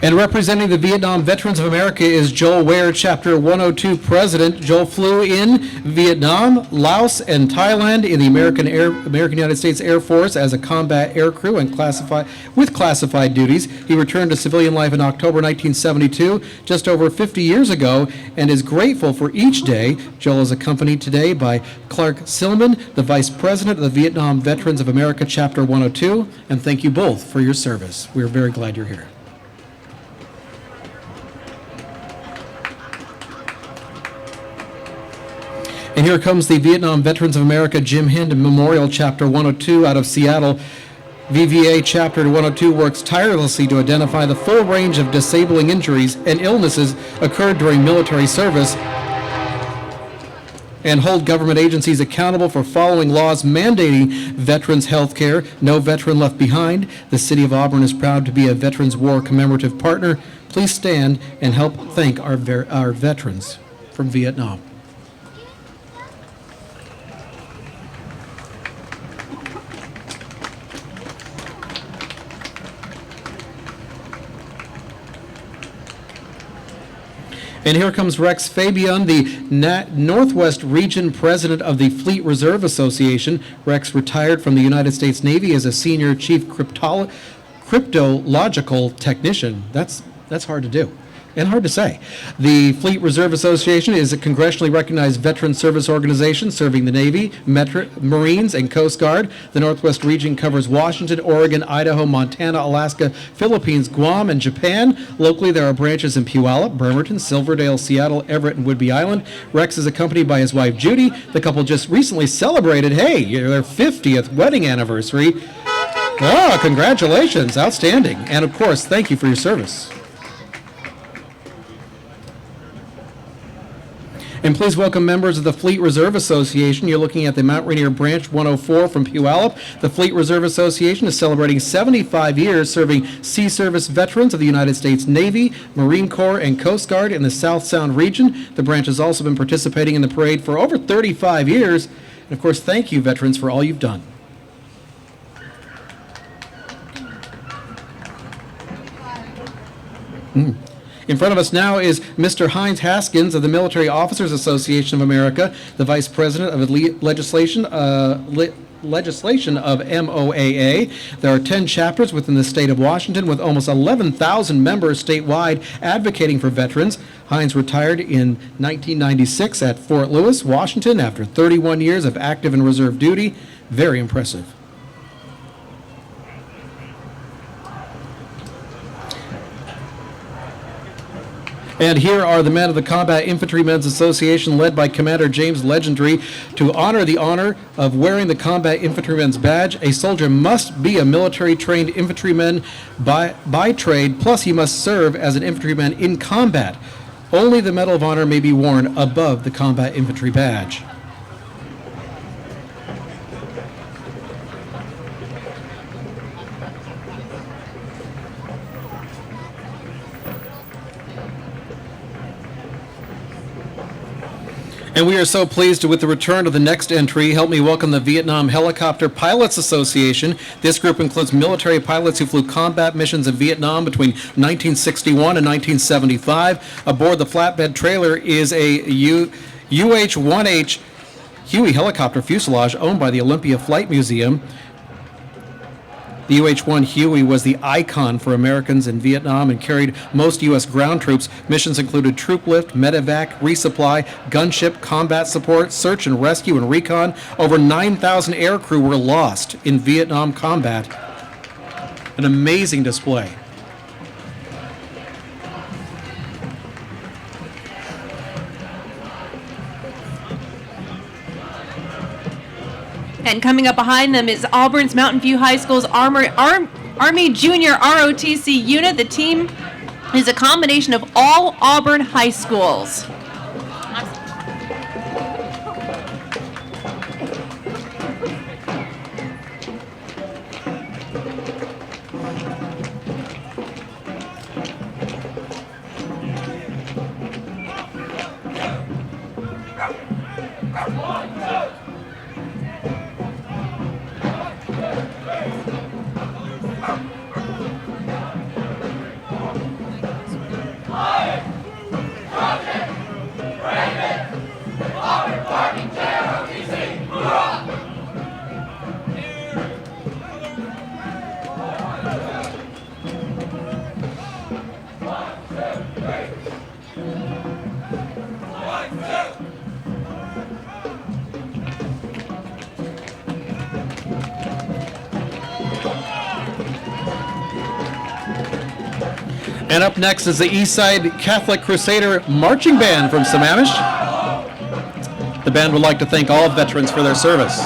And representing the Vietnam Veterans of America is Joel Ware, Chapter 102 President. Joel flew in Vietnam, Laos, and Thailand in the American United States Air Force as a combat aircrew and classified duties. He returned to civilian life in October 1972, just over 50 years ago, and is grateful for each day. Joel is accompanied today by Clark Silman, the Vice President of the Vietnam Veterans of America, Chapter 102, and thank you both for your service. We're very glad you're here. And here comes the Vietnam Veterans of America Jim Hind Memorial Chapter 102 out of Seattle. VVA Chapter 102 works tirelessly to identify the full range of disabling injuries and illnesses occurred during military service and hold government agencies accountable for following laws mandating veterans' health care. No veteran left behind. The City of Auburn is proud to be a Veterans War Commemorative Partner. Please stand and help thank our veterans from Vietnam. And here comes Rex Fabian, the Northwest Region President of the Fleet Reserve Association. Rex retired from the United States Navy as a Senior Chief Cryptological Technician. That's hard to do and hard to say. The Fleet Reserve Association is a congressionally recognized veteran service organization serving the Navy, Marines, and Coast Guard. The Northwest region covers Washington, Oregon, Idaho, Montana, Alaska, Philippines, Guam, and Japan. Locally, there are branches in Puyallup, Bremerton, Silverdale, Seattle, Everett, and Whidbey Island. Rex is accompanied by his wife, Judy. The couple just recently celebrated, their 50th wedding anniversary. Oh, congratulations. Outstanding. And, of course, thank you for your service. And please welcome members of the Fleet Reserve Association. You're looking at the Mount Rainier Branch 104 from Puyallup. The Fleet Reserve Association is celebrating 75 years serving sea service veterans of the United States Navy, Marine Corps, and Coast Guard in the South Sound region. The branch has also been participating in the parade for over 35 years. And of course, thank you, veterans, for all you've done. In front of us now is Mr. Heinz Haskins of the Military Officers Association of America, the Vice President of Legislation of MOAA. There are 10 chapters within the state of Washington with almost 11,000 members statewide advocating for veterans. Heinz retired in 1996 at Fort Lewis, Washington after 31 years of active and reserve duty. Very impressive. And here are the men of the Combat Infantrymen's Association, led by Commander James Legendary. To honor the honor of wearing the Combat Infantryman's badge, a soldier must be a military-trained infantryman by trade, plus he must serve as an infantryman in combat. Only the Medal of Honor may be worn above the Combat Infantry badge. And we are so pleased with the return of the next entry. Help me welcome the Vietnam Helicopter Pilots Association. This group includes military pilots who flew combat missions in Vietnam between 1961 and 1975. Aboard the flatbed trailer is a UH-1H Huey helicopter fuselage owned by the Olympia Flight Museum. The UH-1 Huey was the icon for Americans in Vietnam and carried most U.S. ground troops. Missions included troop lift, medevac, resupply, gunship, combat support, search and rescue, and recon. Over 9,000 aircrew were lost in Vietnam combat. An amazing display. And coming up behind them is Auburn's Mountain View High School's Army Junior ROTC unit. The team is a combination of all Auburn high schools. And up next is the Eastside Catholic Crusader Marching Band from Sammamish. The band would like to thank all veterans for their service.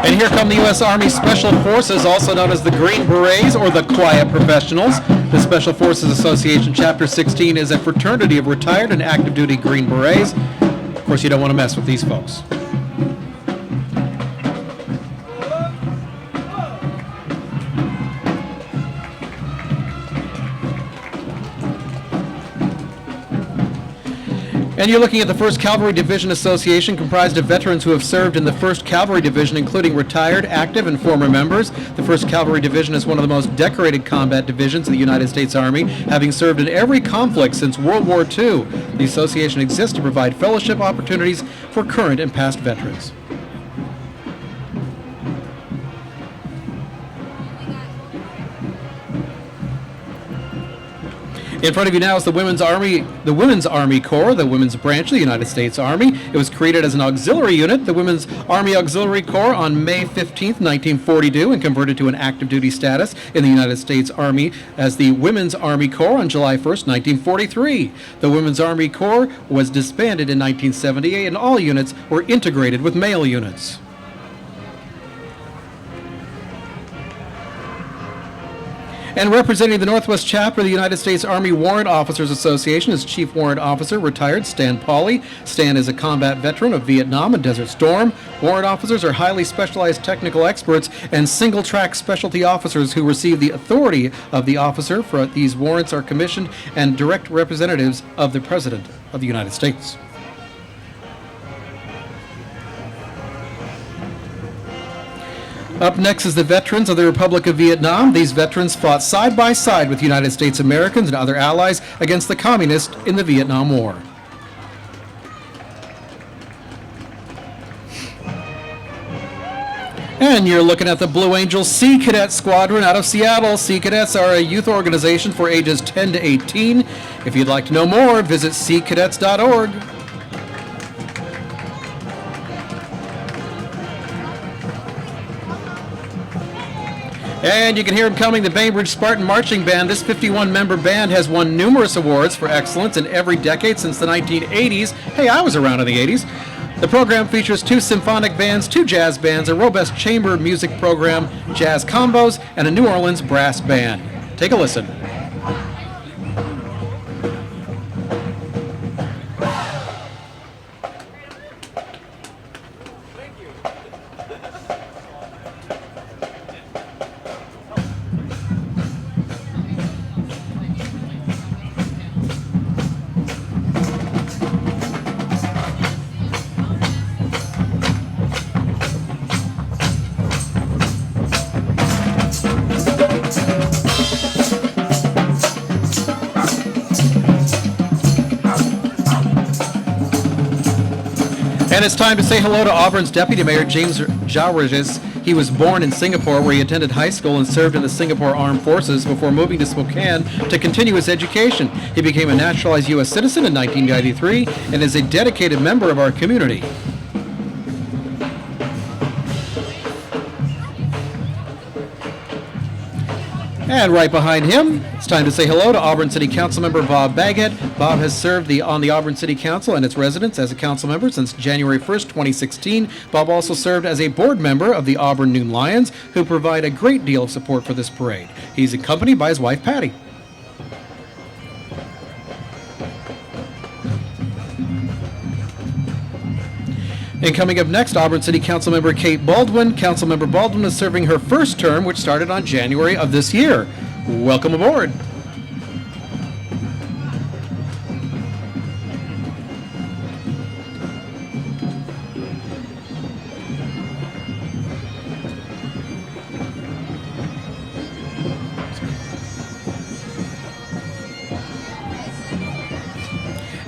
And here come the U.S. Army Special Forces, also known as the Green Berets or the Quiet Professionals. The Special Forces Association Chapter 16 is a fraternity of retired and active duty Green Berets. Of course, you don't want to mess with these folks. And you're looking at the 1st Cavalry Division Association, comprised of veterans who have served in the 1st Cavalry Division, including retired, active, and former members. The 1st Cavalry Division is one of the most decorated combat divisions of the United States Army, having served in every conflict since World War II. The association exists to provide fellowship opportunities for current and past veterans. In front of you now is the Women's Army Corps, the women's branch of the United States Army. It was created as an auxiliary unit, the Women's Army Auxiliary Corps, on May 15, 1942, and converted to an active duty status in the United States Army as the Women's Army Corps on July 1, 1943. The Women's Army Corps was disbanded in 1978, and all units were integrated with male units. And representing the Northwest Chapter of the United States Army Warrant Officers Association is Chief Warrant Officer, retired Stan Pauley. Stan is a combat veteran of Vietnam and Desert Storm. Warrant officers are highly specialized technical experts and single-track specialty officers who receive the authority of the officer. For these warrants are commissioned and direct representatives of the President of the United States. Up next is the veterans of the Republic of Vietnam. These veterans fought side by side with United States Americans and other allies against the communists in the Vietnam War. And you're looking at the Blue Angels Sea Cadet Squadron out of Seattle. Sea Cadets are a youth organization for ages 10 to 18. If you'd like to know more, visit seacadets.org. And you can hear them coming, the Bainbridge Spartan Marching Band. This 51-member band has won numerous awards for excellence in every decade since the 1980s. Hey, I was around in the 80s. The program features 2 symphonic bands, 2 jazz bands, a robust chamber music program, jazz combos, and a New Orleans brass band. Take a listen. And it's time to say hello to Auburn's Deputy Mayor, James Jowridges. He was born in Singapore, where he attended high school and served in the Singapore Armed Forces before moving to Spokane to continue his education. He became a naturalized U.S. citizen in 1993 and is a dedicated member of our community. And right behind him, it's time to say hello to Auburn City Council member Bob Baggett. Bob has served on the Auburn City Council and its residents as a council member since January 1st, 2016. Bob also served as a board member of the Auburn Noon Lions, who provide a great deal of support for this parade. He's accompanied by his wife, Patty. And coming up next, Auburn City Councilmember Kate Baldwin. Councilmember Baldwin is serving her first term, which started on January of this year. Welcome aboard.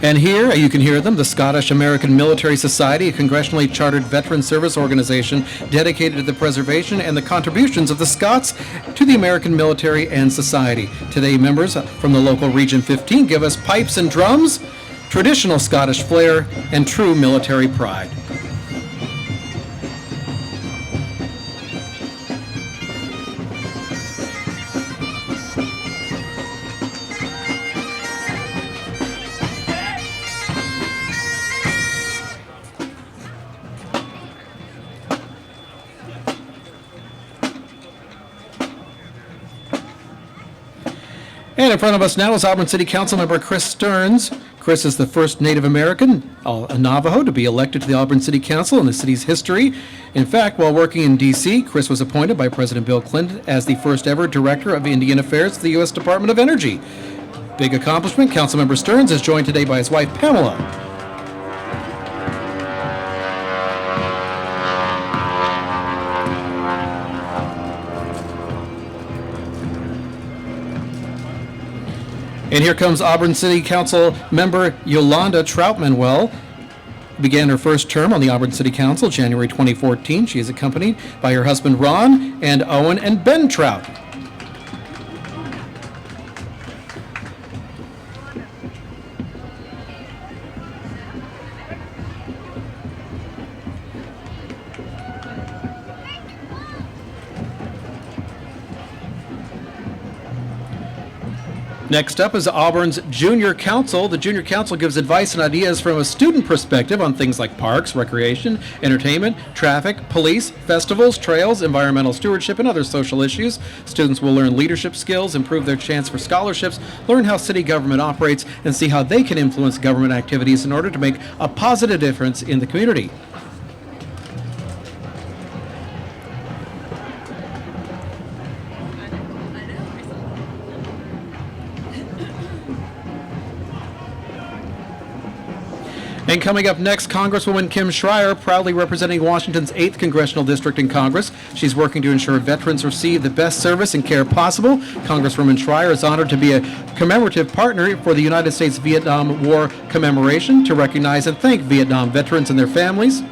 And here, you can hear them, the Scottish American Military Society, a congressionally chartered veteran service organization dedicated to the preservation and the contributions of the Scots to the American military and society. Today, members from the local Region 15 give us pipes and drums, traditional Scottish flair, and true military pride. And in front of us now is Auburn City Council member Chris Stearns. Chris is the first Native American, a Navajo, to be elected to the Auburn City Council in the city's history. In fact, while working in D.C., Chris was appointed by President Bill Clinton as the first ever Director of Indian Affairs to the U.S. Department of Energy. Big accomplishment. Councilmember Stearns is joined today by his wife, Pamela. And here comes Auburn City Council member Yolanda Troutman-Well. Began her first term on the Auburn City Council January 2014. She is accompanied by her husband Ron and Owen and Ben Trout. Next up is Auburn's Junior Council. The Junior Council gives advice and ideas from a student perspective on things like parks, recreation, entertainment, traffic, police, festivals, trails, environmental stewardship, and other social issues. Students will learn leadership skills, improve their chance for scholarships, learn how city government operates, and see how they can influence government activities in order to make a positive difference in the community. And coming up next, Congresswoman Kim Schreier, proudly representing Washington's 8th Congressional District in Congress. She's working to ensure veterans receive the best service and care possible. Congresswoman Schreier is honored to be a commemorative partner for the United States Vietnam War Commemoration to recognize and thank Vietnam veterans and their families.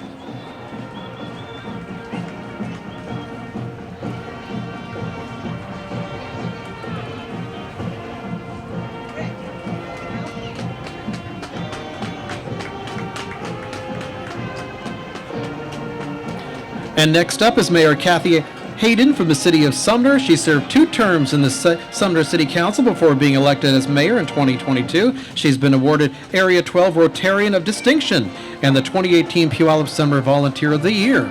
And next up is Mayor Kathy Hayden from the City of Sumner. She served 2 terms in the Sumner City Council before being elected as mayor in 2022. She's been awarded Area 12 Rotarian of Distinction and the 2018 Puyallup Summer Volunteer of the Year.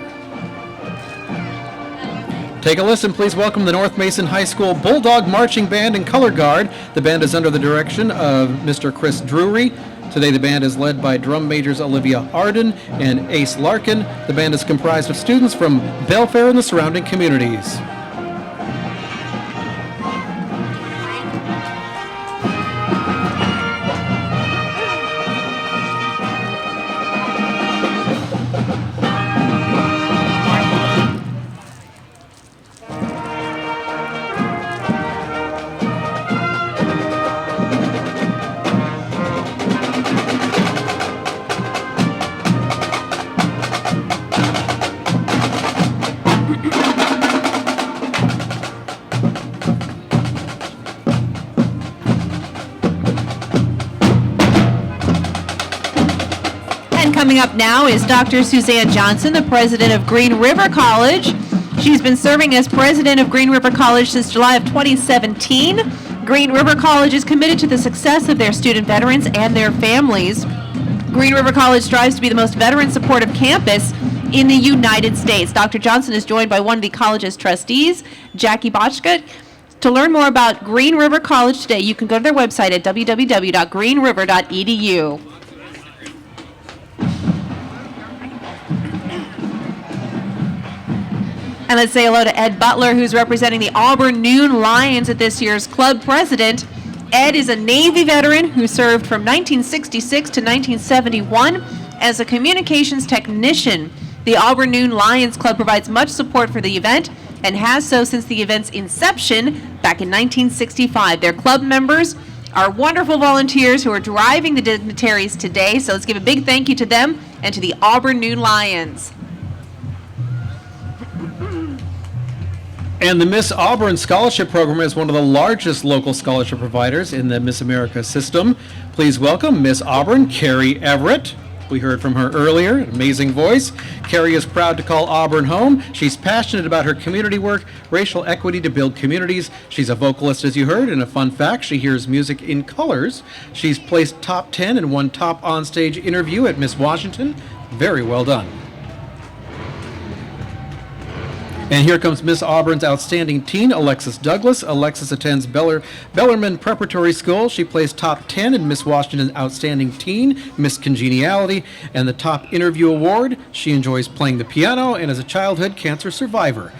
Take a listen. Please welcome the North Mason High School Bulldog Marching Band and Color Guard. The band is under the direction of Mr. Chris Drury. Today the band is led by drum majors Olivia Arden and Ace Larkin. The band is comprised of students from Belfair and the surrounding communities. Coming up now is Dr. Suzanne Johnson, the president of Green River College. She's been serving as president of Green River College since July of 2017. Green River College is committed to the success of their student veterans and their families. Green River College strives to be the most veteran-supportive campus in the United States. Dr. Johnson is joined by one of the college's trustees, Jackie Botchka. To learn more about Green River College today, you can go to their website at www.greenriver.edu. And let's say hello to Ed Butler, who's representing the Auburn Noon Lions at this year's club president. Ed is a Navy veteran who served from 1966 to 1971 as a communications technician. The Auburn Noon Lions Club provides much support for the event and has so since the event's inception back in 1965. Their club members are wonderful volunteers who are driving the dignitaries today, so let's give a big thank you to them and to the Auburn Noon Lions. And the Miss Auburn Scholarship Program is one of the largest local scholarship providers in the Miss America system. Please welcome Miss Auburn, Carrie Everett. We heard from her earlier, an amazing voice. Carrie is proud to call Auburn home. She's passionate about her community work, racial equity to build communities. She's a vocalist, as you heard, and a fun fact, she hears music in colors. She's placed top 10 and won top onstage interview at Miss Washington. Very well done. And here comes Miss Auburn's outstanding teen, Alexis Douglas. Alexis attends Bellarmine Preparatory School. She placed top 10 in Miss Washington's outstanding teen, Miss Congeniality, and the top interview award. She enjoys playing the piano and is a childhood cancer survivor.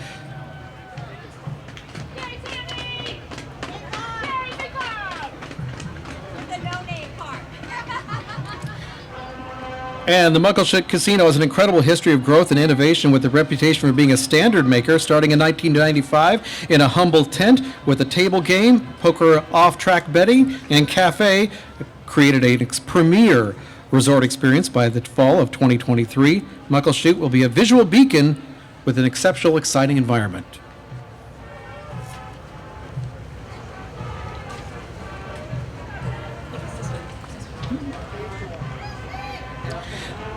And the Muckleshoot Casino has an incredible history of growth and innovation with a reputation for being a standard maker, starting in 1995 in a humble tent with a table game, poker off-track betting, and cafe, created a premier resort experience by the fall of 2023. Muckleshoot will be a visual beacon with an exceptional, exciting environment.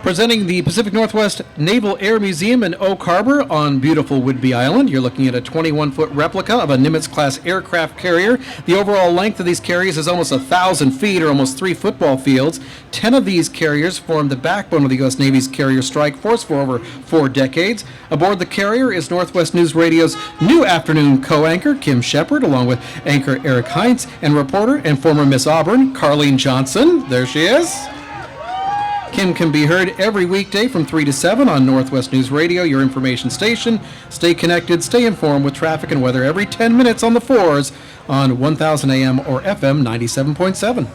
Presenting the Pacific Northwest Naval Air Museum in Oak Harbor on beautiful Whidbey Island. You're looking at a 21-foot replica of a Nimitz-class aircraft carrier. The overall length of these carriers is almost 1,000 feet, or almost 3 football fields. 10 of these carriers form the backbone of the U.S. Navy's carrier strike force for over 4 decades. Aboard the carrier is Northwest News Radio's new afternoon co-anchor, Kim Shepard, along with anchor Eric Heinz, and reporter and former Miss Auburn, Carlene Johnson. There she is. Kim can be heard every weekday from 3 to 7 on Northwest News Radio, your information station. Stay connected, stay informed with traffic and weather every 10 minutes on the 4s on 1000 AM or FM 97.7.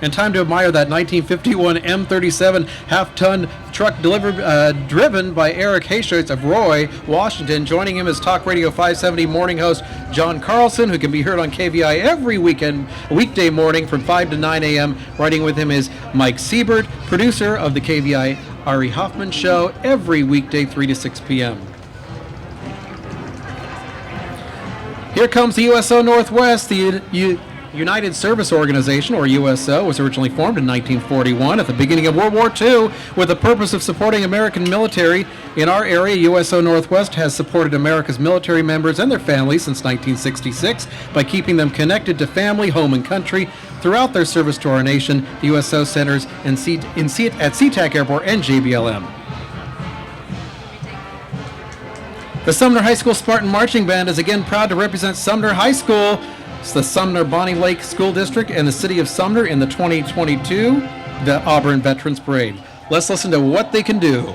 And time to admire that 1951 M37 half-ton truck driven by Eric Hayshorts of Roy, Washington. Joining him is Talk Radio 570 morning host John Carlson, who can be heard on KVI every weekday morning from 5 to 9 a.m. Writing with him is Mike Siebert, producer of the KVI Ari Hoffman Show, every weekday 3 to 6 p.m. Here comes the USO Northwest. The United Service Organization, or USO, was originally formed in 1941 at the beginning of World War II with the purpose of supporting American military. In our area, USO Northwest has supported America's military members and their families since 1966 by keeping them connected to family, home, and country. Throughout their service to our nation, the USO centers at SeaTac Airport and JBLM. The Sumner High School Spartan Marching Band is again proud to represent Sumner High School. It's the Sumner Bonnie Lake School District and the City of Sumner in the 2022 the Auburn Veterans Parade. Let's listen to what they can do.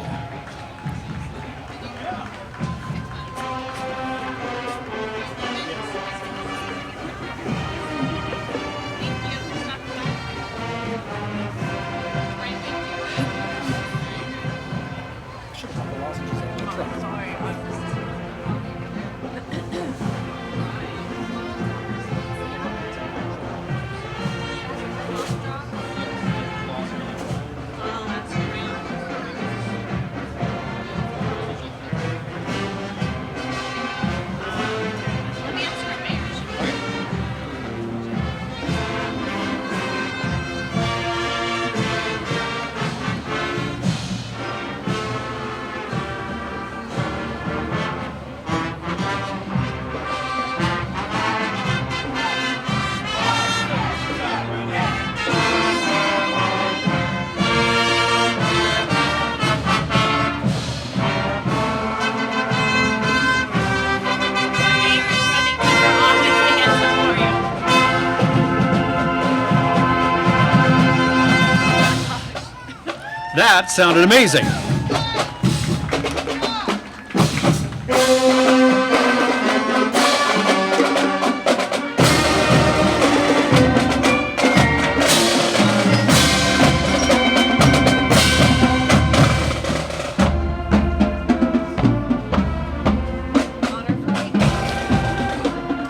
That sounded amazing.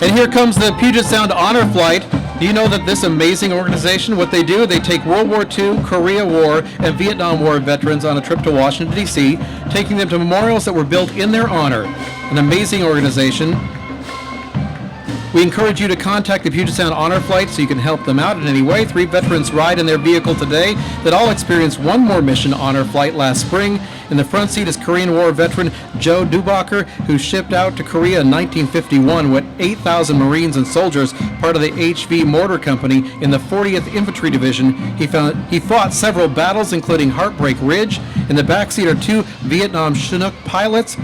And here comes the Puget Sound Honor Flight. Do you know that this amazing organization, what they do, they take World War II, Korea War, and Vietnam War veterans on a trip to Washington, D.C., taking them to memorials that were built in their honor. An amazing organization. We encourage you to contact the Puget Sound Honor Flight so you can help them out in any way. 3 veterans ride in their vehicle today that all experienced one more mission honor flight last spring. In the front seat is Korean War veteran Joe Dubacher, who shipped out to Korea in 1951 with 8,000 Marines and soldiers, part of the HV Mortar Company in the 40th Infantry Division. He fought several battles, including Heartbreak Ridge. In the back seat are 2 Vietnam Chinook pilots,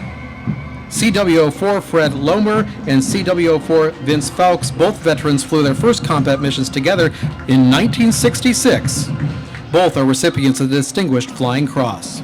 CW04 Fred Lomer and CW04 Vince Fawkes. Both veterans flew their first combat missions together in 1966. Both are recipients of the Distinguished Flying Cross.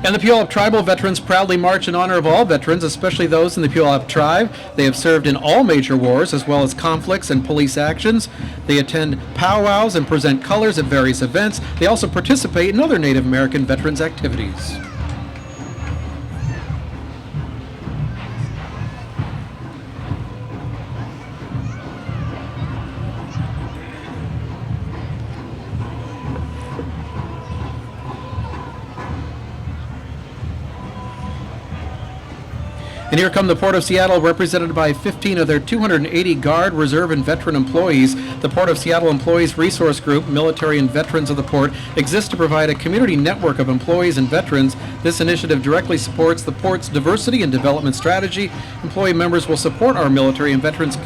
And the Puyallup Tribal Veterans proudly march in honor of all veterans, especially those in the Puyallup Tribe. They have served in all major wars, as well as conflicts and police actions. They attend powwows and present colors at various events. They also participate in other Native American veterans activities. And here come the Port of Seattle, represented by 15 of their 280 Guard, Reserve, and Veteran employees. The Port of Seattle Employees Resource Group, military and veterans of the port, exists to provide a community network of employees and veterans. This initiative directly supports the port's diversity and development strategy. Employee members will support our military and veterans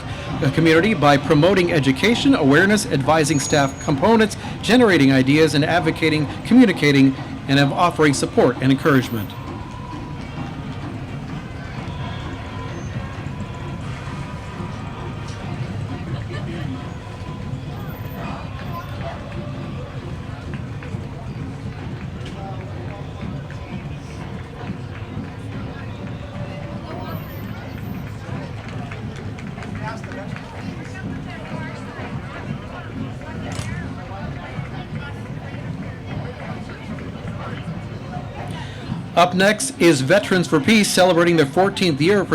community by promoting education, awareness, advising staff components, generating ideas, and advocating, communicating, and offering support and encouragement. Up next is Veterans for Peace, celebrating their 14th year of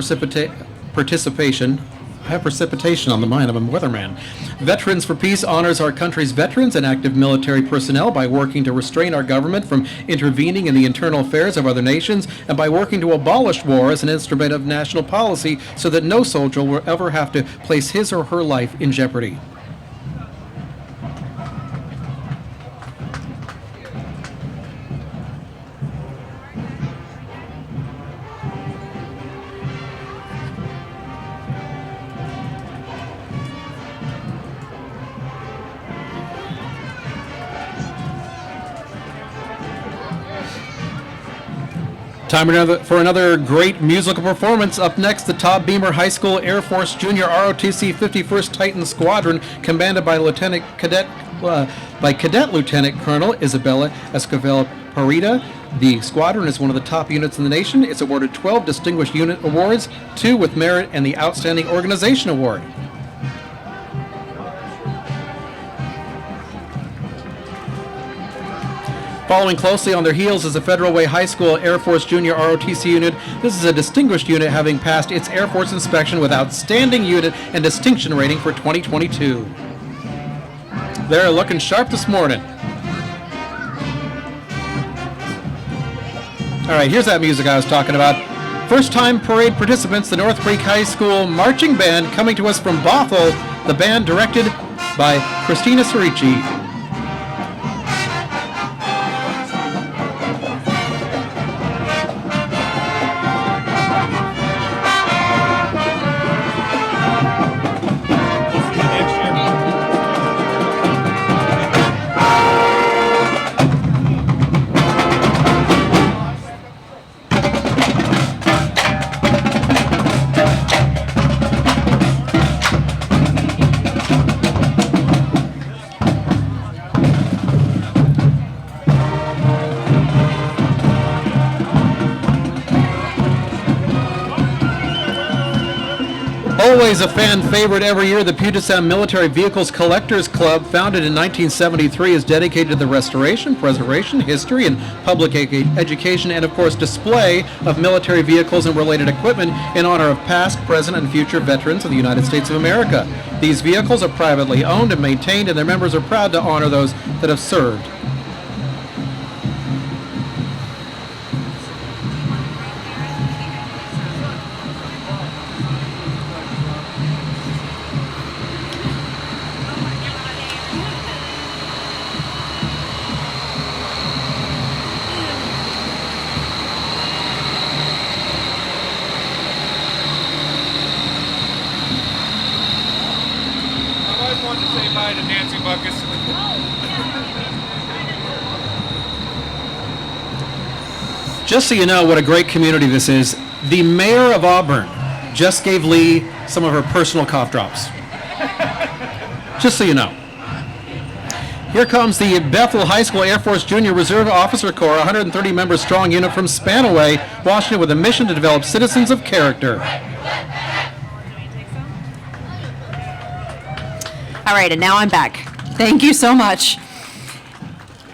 participation. I have precipitation on the mind. I'm a weatherman. Veterans for Peace honors our country's veterans and active military personnel by working to restrain our government from intervening in the internal affairs of other nations and by working to abolish war as an instrument of national policy so that no soldier will ever have to place his or her life in jeopardy. Time for another great musical performance. Up next, the Todd Beamer High School Air Force Junior ROTC 51st Titan Squadron, commanded by Cadet Lieutenant Colonel Isabella Escovel Parida. The squadron is one of the top units in the nation. It's awarded 12 Distinguished Unit Awards, 2 with Merit, and the Outstanding Organization Award. Following closely on their heels is the Federal Way High School Air Force Junior ROTC unit. This is a distinguished unit, having passed its Air Force inspection with Outstanding Unit and Distinction Rating for 2022. They're looking sharp this morning. All right, here's that music I was talking about. First-time parade participants, the North Creek High School Marching Band, coming to us from Bothell. The band directed by Christina Cerici. Always a fan favorite every year, the Puget Sound Military Vehicles Collectors Club, founded in 1973, is dedicated to the restoration, preservation, history, and public education, and of course display of military vehicles and related equipment in honor of past, present, and future veterans of the United States of America. These vehicles are privately owned and maintained, and their members are proud to honor those that have served. Just so you know what a great community this is, the mayor of Auburn just gave Lee some of her personal cough drops. Just so you know. Here comes the Bethel High School Air Force Junior Reserve Officer Corps, a 130-member strong unit from Spanaway, Washington, with a mission to develop citizens of character. All right, and now I'm back. Thank you so much.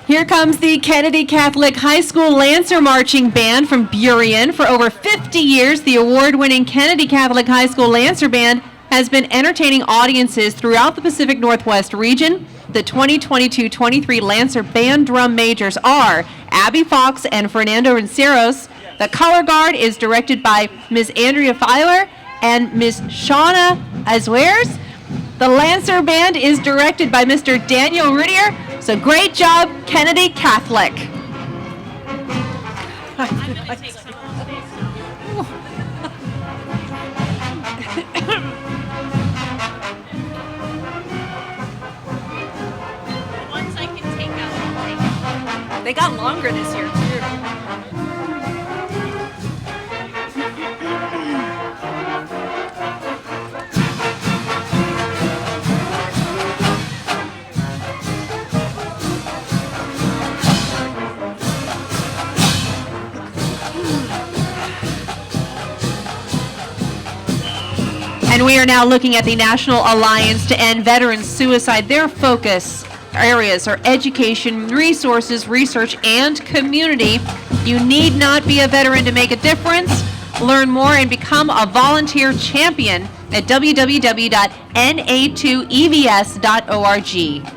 Here comes the Kennedy Catholic High School Lancer Marching Band from Burien. For over 50 years, the award-winning Kennedy Catholic High School Lancer Band has been entertaining audiences throughout the Pacific Northwest region. The 2022-23 Lancer Band Drum Majors are Abby Fox and Fernando Renceros. The color guard is directed by Ms. Andrea Filer and Ms. Shauna Azueres. The Lancer Band is directed by Mr. Daniel Rittier. So great job, Kennedy Catholic. They got longer this year, too. And we are now looking at the National Alliance to End Veteran Suicide. Their focus areas are education, resources, research, and community. You need not be a veteran to make a difference. Learn more and become a volunteer champion at www.na2evs.org.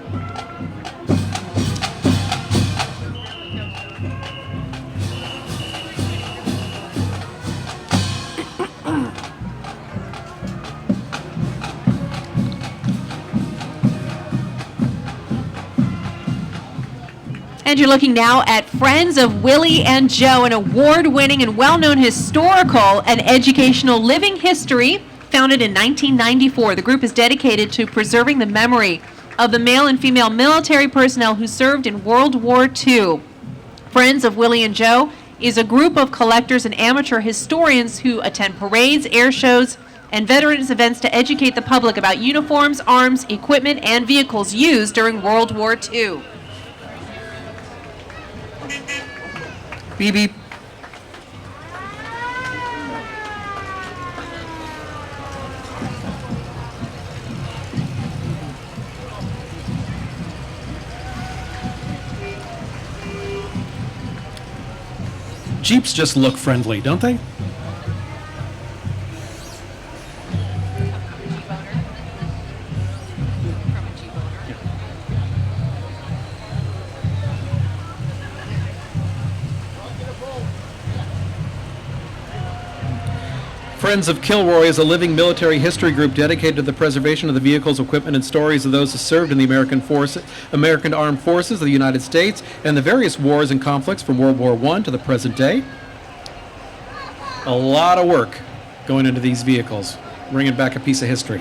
And you're looking now at Friends of Willie and Joe, an award-winning and well-known historical and educational living history founded in 1994. The group is dedicated to preserving the memory of the male and female military personnel who served in World War II. Friends of Willie and Joe is a group of collectors and amateur historians who attend parades, air shows, and veterans events to educate the public about uniforms, arms, equipment, and vehicles used during World War II. Beep, beep. Jeeps just look friendly, don't they? Friends of Kilroy is a living military history group dedicated to the preservation of the vehicles, equipment, and stories of those who served in the American Armed Forces of the United States and the various wars and conflicts from World War I to the present day. A lot of work going into these vehicles, bringing back a piece of history.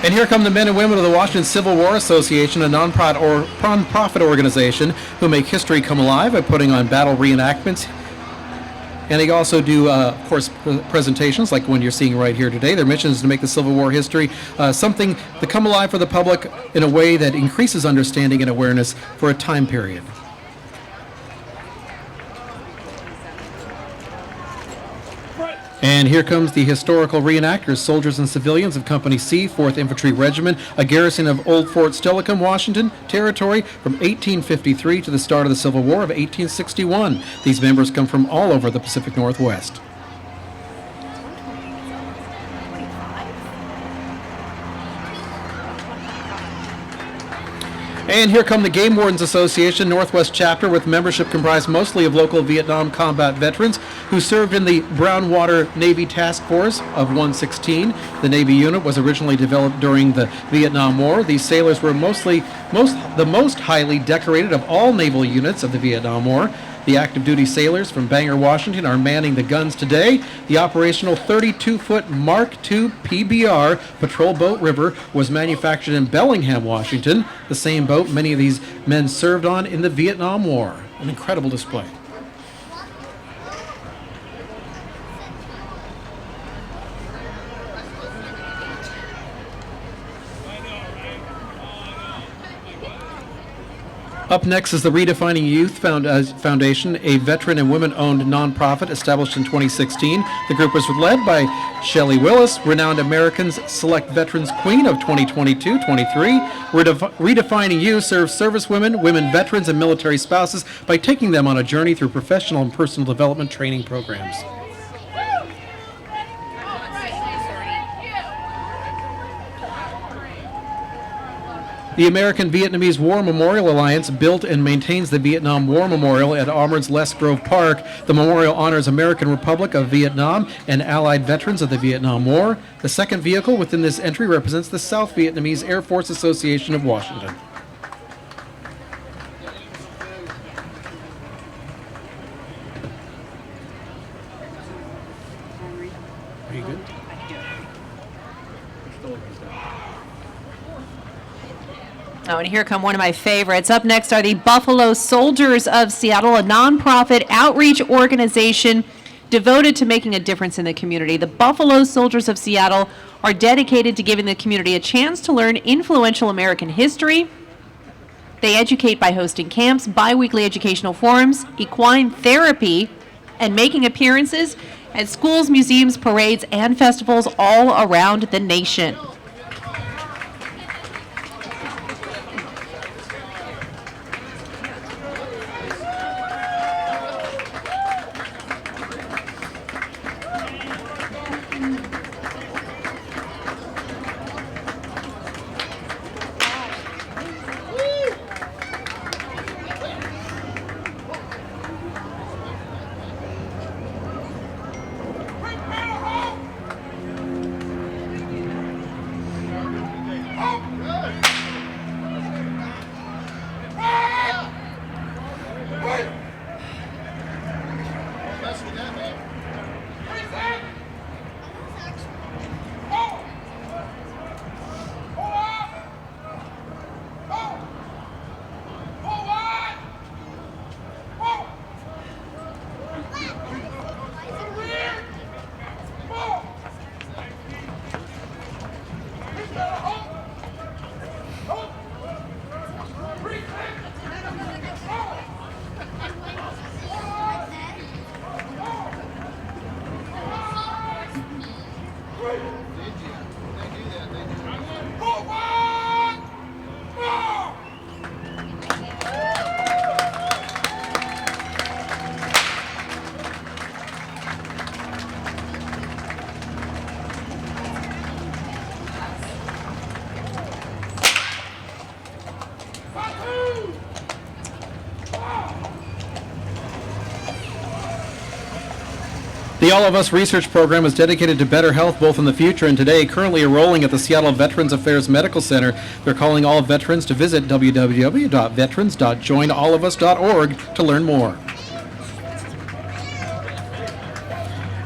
And here come the men and women of the Washington Civil War Association, a non-profit organization who make history come alive by putting on battle reenactments. And they also do, of course, presentations like one you're seeing right here today. Their mission is to make the Civil War history something to come alive for the public in a way that increases understanding and awareness for a time period. And here comes the historical reenactors, soldiers and civilians of Company C, 4th Infantry Regiment, a garrison of Old Fort Steilacoom, Washington Territory from 1853 to the start of the Civil War of 1861. These members come from all over the Pacific Northwest. And here come the Game Wardens Association Northwest Chapter, with membership comprised mostly of local Vietnam combat veterans who served in the Brownwater Navy Task Force of 116. The Navy unit was originally developed during the Vietnam War. These sailors were the most highly decorated of all naval units of the Vietnam War. The active duty sailors from Bangor, Washington are manning the guns today. The operational 32-foot Mark II PBR Patrol Boat River was manufactured in Bellingham, Washington, the same boat many of these men served on in the Vietnam War. An incredible display. Up next is the Redefining Youth Foundation, a veteran and women-owned nonprofit established in 2016. The group was led by Shelley Willis, renowned Americans Select Veterans Queen of 2022-23. Redefining Youth serves service women, women veterans, and military spouses by taking them on a journey through professional and personal development training programs. The American Vietnamese War Memorial Alliance built and maintains the Vietnam War Memorial at Auburn's Les Grove Park. The memorial honors American Republic of Vietnam and Allied veterans of the Vietnam War. The second vehicle within this entry represents the South Vietnamese Air Force Association of Washington. Are you good? Oh, and here come one of my favorites. Up next are the Buffalo Soldiers of Seattle, a nonprofit outreach organization devoted to making a difference in the community. The Buffalo Soldiers of Seattle are dedicated to giving the community a chance to learn influential American history. They educate by hosting camps, bi-weekly educational forums, equine therapy, and making appearances at schools, museums, parades, and festivals all around the nation. The All of Us research program is dedicated to better health both in the future and today, currently enrolling at the Seattle Veterans Affairs Medical Center. They're calling all veterans to visit www.veterans.joinallofus.org to learn more.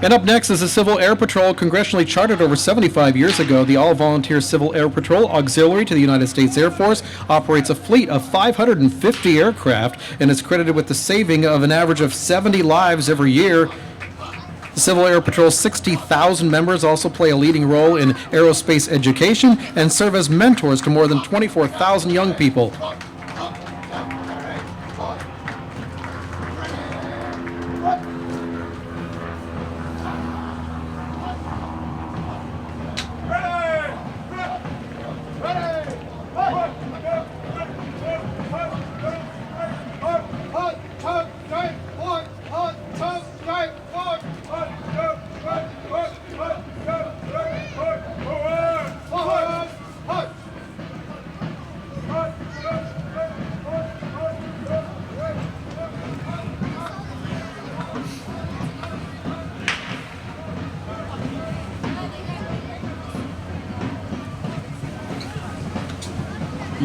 And up next is the Civil Air Patrol, congressionally chartered over 75 years ago. The all-volunteer Civil Air Patrol, auxiliary to the United States Air Force, operates a fleet of 550 aircraft and is credited with the saving of an average of 70 lives every year. The Civil Air Patrol's 60,000 members also play a leading role in aerospace education and serve as mentors to more than 24,000 young people.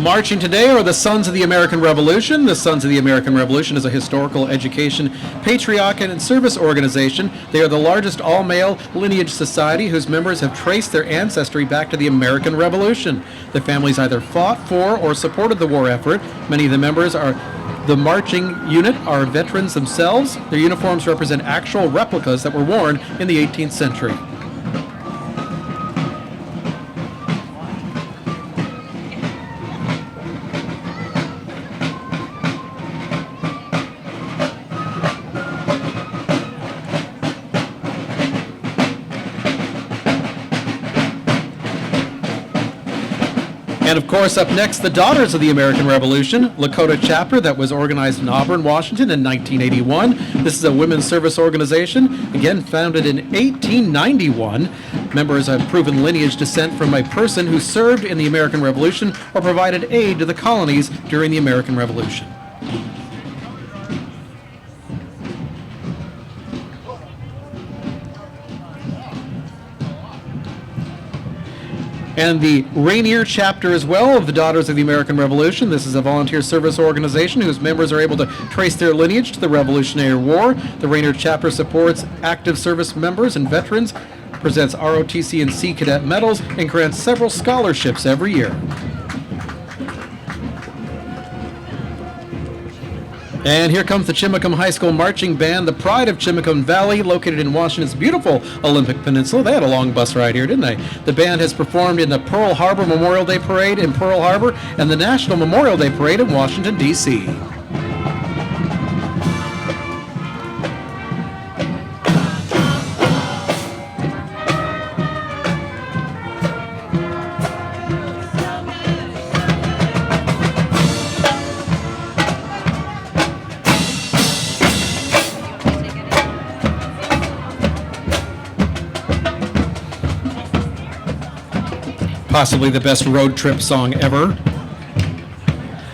Marching today are the Sons of the American Revolution. The Sons of the American Revolution is a historical education, patriotic, and service organization. They are the largest all-male lineage society whose members have traced their ancestry back to the American Revolution. Their families either fought for or supported the war effort. Many of the members are the marching unit are veterans themselves. Their uniforms represent actual replicas that were worn in the 18th century. And of course, up next, the Daughters of the American Revolution, Lakota chapter that was organized in Auburn, Washington in 1981. This is a women's service organization, again founded in 1891. Members have proven lineage descent from a person who served in the American Revolution or provided aid to the colonies during the American Revolution. And the Rainier chapter as well of the Daughters of the American Revolution. This is a volunteer service organization whose members are able to trace their lineage to the Revolutionary War. The Rainier chapter supports active service members and veterans, presents ROTC and Sea Cadet medals, and grants several scholarships every year. And here comes the Chimacum High School Marching Band, the pride of Chimacum Valley, located in Washington's beautiful Olympic Peninsula. They had a long bus ride here, didn't they? The band has performed in the Pearl Harbor Memorial Day Parade in Pearl Harbor and the National Memorial Day Parade in Washington, D.C. Possibly the best road trip song ever.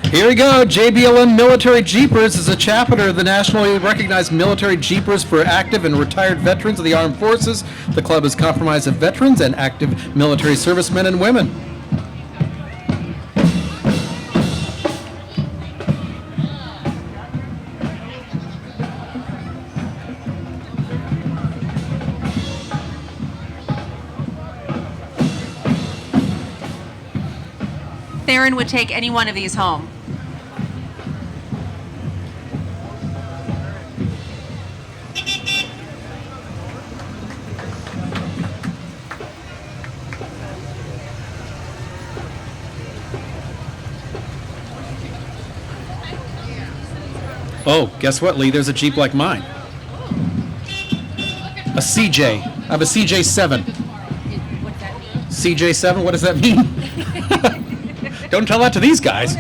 Here we go. JBLM Military Jeepers is a chapter of the nationally recognized Military Jeepers for active and retired veterans of the armed forces. The club is comprised of veterans and active military servicemen and women. Theron would take any one of these home. Oh, guess what, Lee? There's a Jeep like mine. A CJ. I have a CJ7. CJ7? What does that mean? Don't tell that to these guys.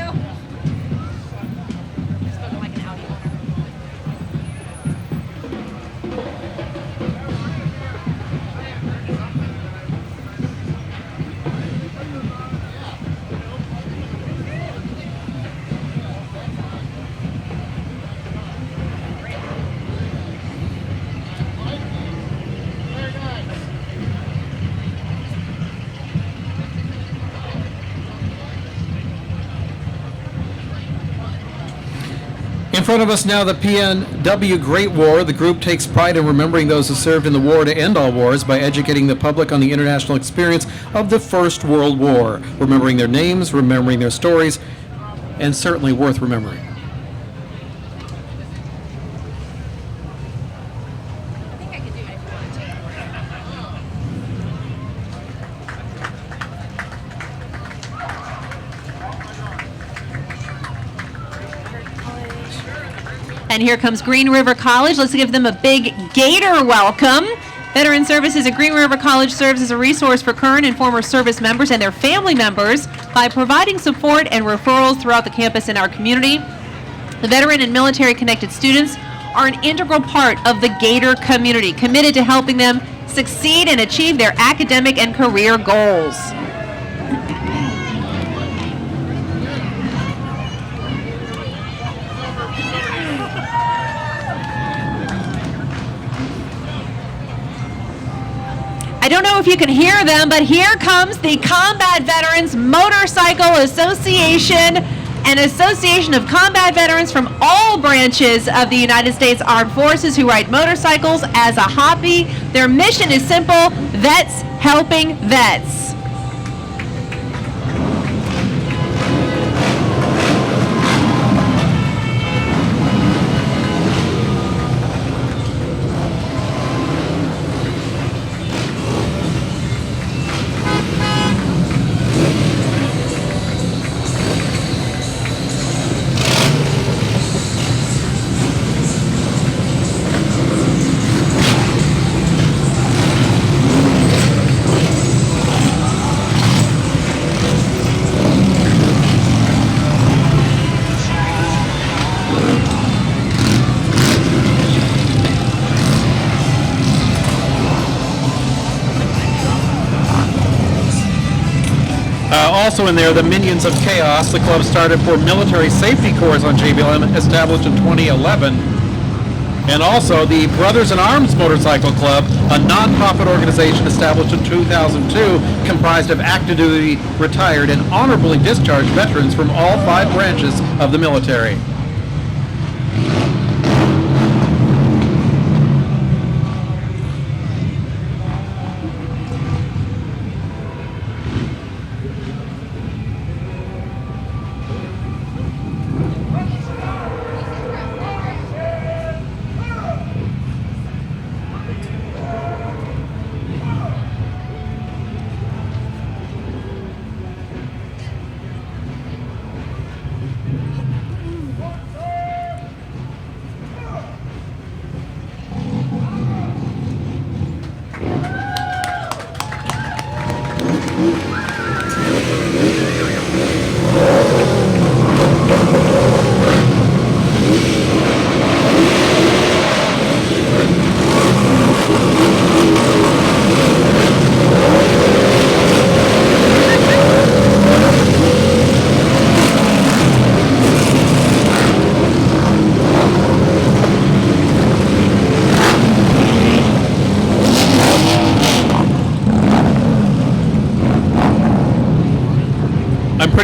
In front of us now, the PNW Great War. The group takes pride in remembering those who served in the war to end all wars by educating the public on the international experience of the First World War, remembering their names, remembering their stories, and certainly worth remembering. And here comes Green River College. Let's give them a big Gator welcome. Veteran Services at Green River College serves as a resource for current and former service members and their family members by providing support and referrals throughout the campus in our community. The veteran and military-connected students are an integral part of the Gator community, committed to helping them succeed and achieve their academic and career goals. I don't know if you can hear them, but here comes the Combat Veterans Motorcycle Association, an association of combat veterans from all branches of the United States Armed Forces who ride motorcycles as a hobby. Their mission is simple: vets helping vets. Also in there, the Minions of Chaos. The club started for military safety corps on JBLM, established in 2011. And also the Brothers in Arms Motorcycle Club, a non-profit organization established in 2002, comprised of active duty, retired, and honorably discharged veterans from all 5 branches of the military.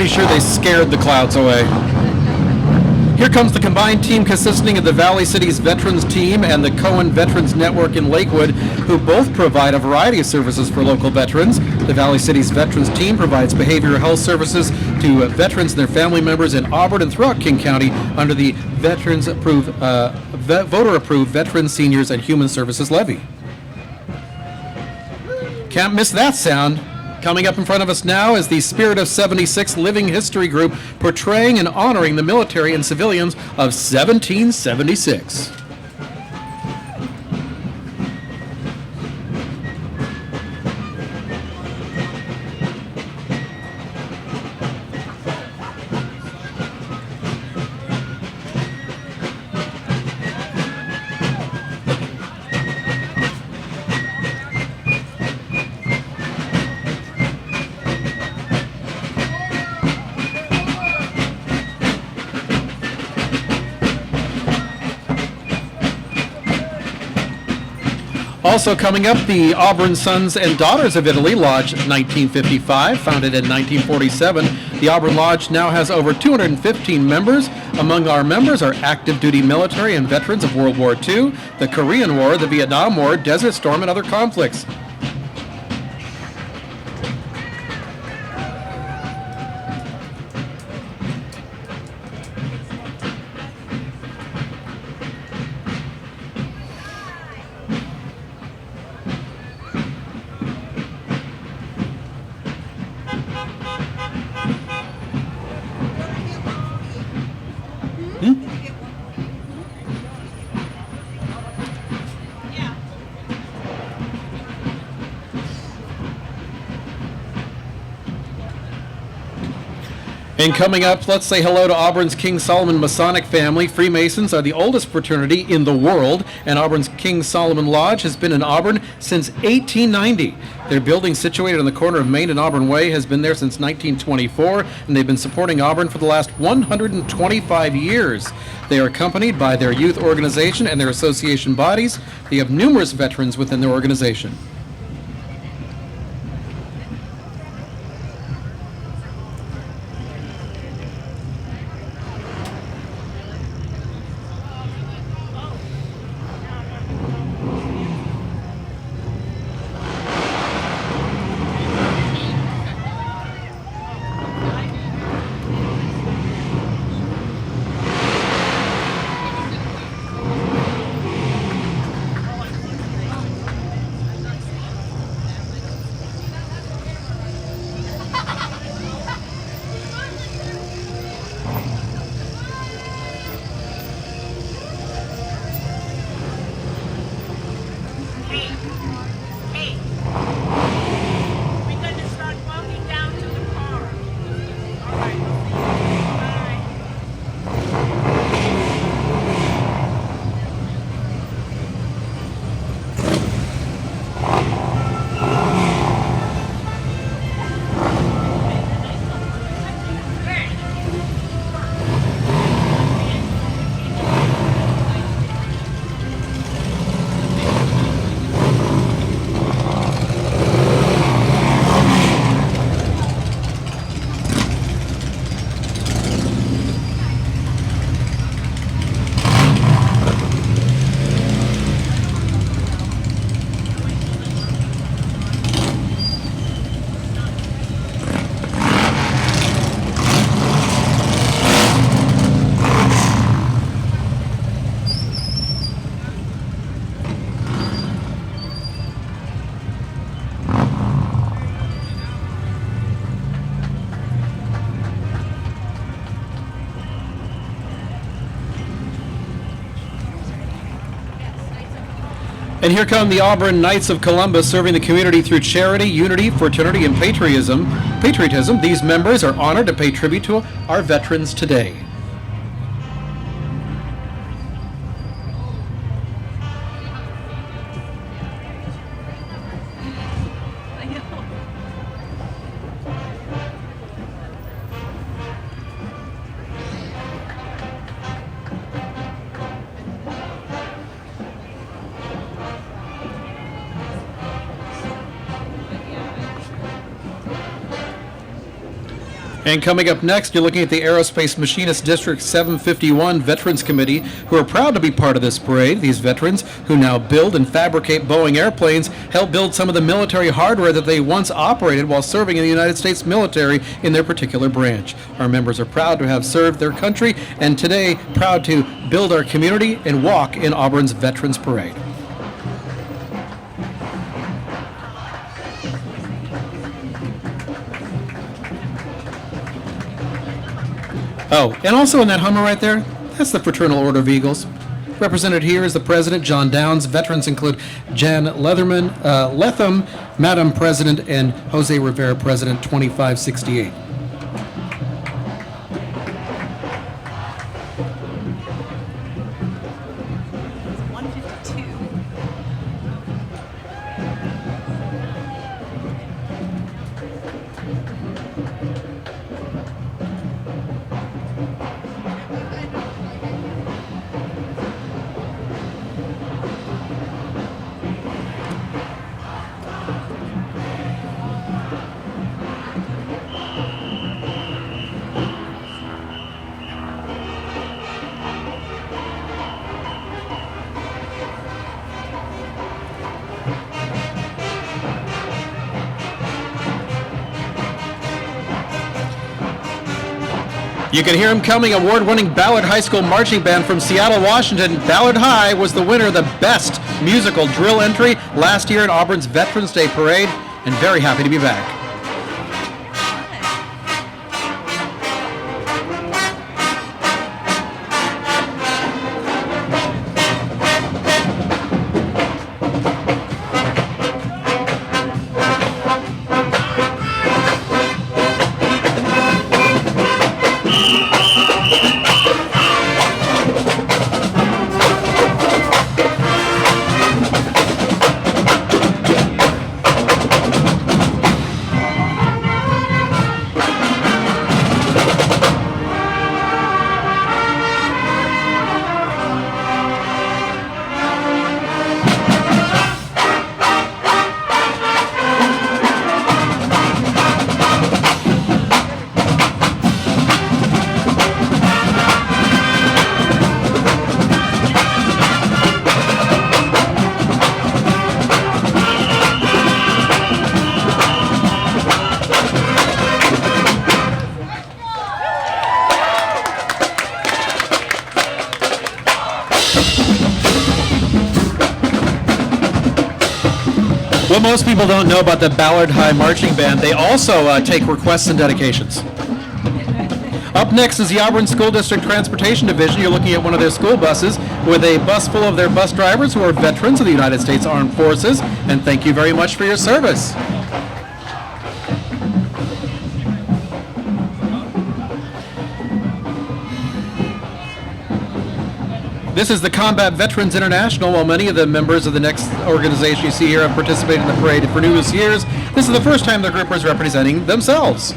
pretty sure they scared the clouds away. Here comes the combined team consisting of the Valley City's Veterans Team and the Cohen Veterans Network in Lakewood, who both provide a variety of services for local veterans. The Valley City's Veterans Team provides behavioral health services to veterans and their family members in Auburn and throughout King County under the voter-approved Veterans, Seniors, and Human Services Levy. Can't miss that sound. Coming up in front of us now is the Spirit of 76 Living History Group, portraying and honoring the military and civilians of 1776. Also coming up, the Auburn Sons and Daughters of Italy, Lodge 1955, founded in 1947. The Auburn Lodge now has over 215 members. Among our members are active duty military and veterans of World War II, the Korean War, the Vietnam War, Desert Storm, and other conflicts. And coming up, let's say hello to Auburn's King Solomon Masonic family. Freemasons are the oldest fraternity in the world, and Auburn's King Solomon Lodge has been in Auburn since 1890. Their building, situated on the corner of Main and Auburn Way, has been there since 1924, and they've been supporting Auburn for the last 125 years. They are accompanied by their youth organization and their association bodies. They have numerous veterans within their organization. And here come the Auburn Knights of Columbus, serving the community through charity, unity, fraternity, and patriotism. These members are honored to pay tribute to our veterans today. And coming up next, you're looking at the Aerospace Machinist District 751 Veterans Committee, who are proud to be part of this parade. These veterans, who now build and fabricate Boeing airplanes, help build some of the military hardware that they once operated while serving in the United States military in their particular branch. Our members are proud to have served their country, and today proud to build our community and walk in Auburn's Veterans Parade. Oh, and also in that Hummer right there, that's the Fraternal Order of Eagles. Represented here is the President, John Downs. Veterans include Jan Letham, Madam President, and Jose Rivera, President 2568. You can hear him coming, award-winning Ballard High School Marching Band from Seattle, Washington. Ballard High was the winner of the Best Musical Drill Entry last year at Auburn's Veterans Day Parade, and very happy to be back. What most people don't know about the Ballard High Marching Band, they also take requests and dedications. Up next is the Auburn School District Transportation Division. You're looking at one of their school buses with a bus full of their bus drivers who are veterans of the United States Armed Forces, and thank you very much for your service. This is the Combat Veterans International. While many of the members of the next organization you see here have participated in the parade for numerous years, this is the first time the group is representing themselves.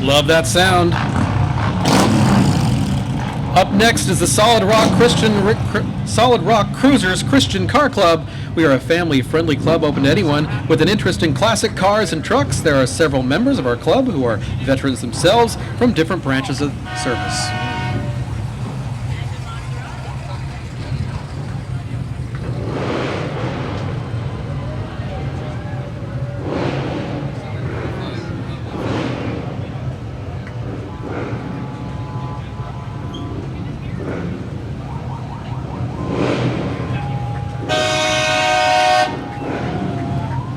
Love that sound. Up next is the Solid Rock Cruisers Christian Car Club. We are a family-friendly club open to anyone with an interest in classic cars and trucks. There are several members of our club who are veterans themselves from different branches of service.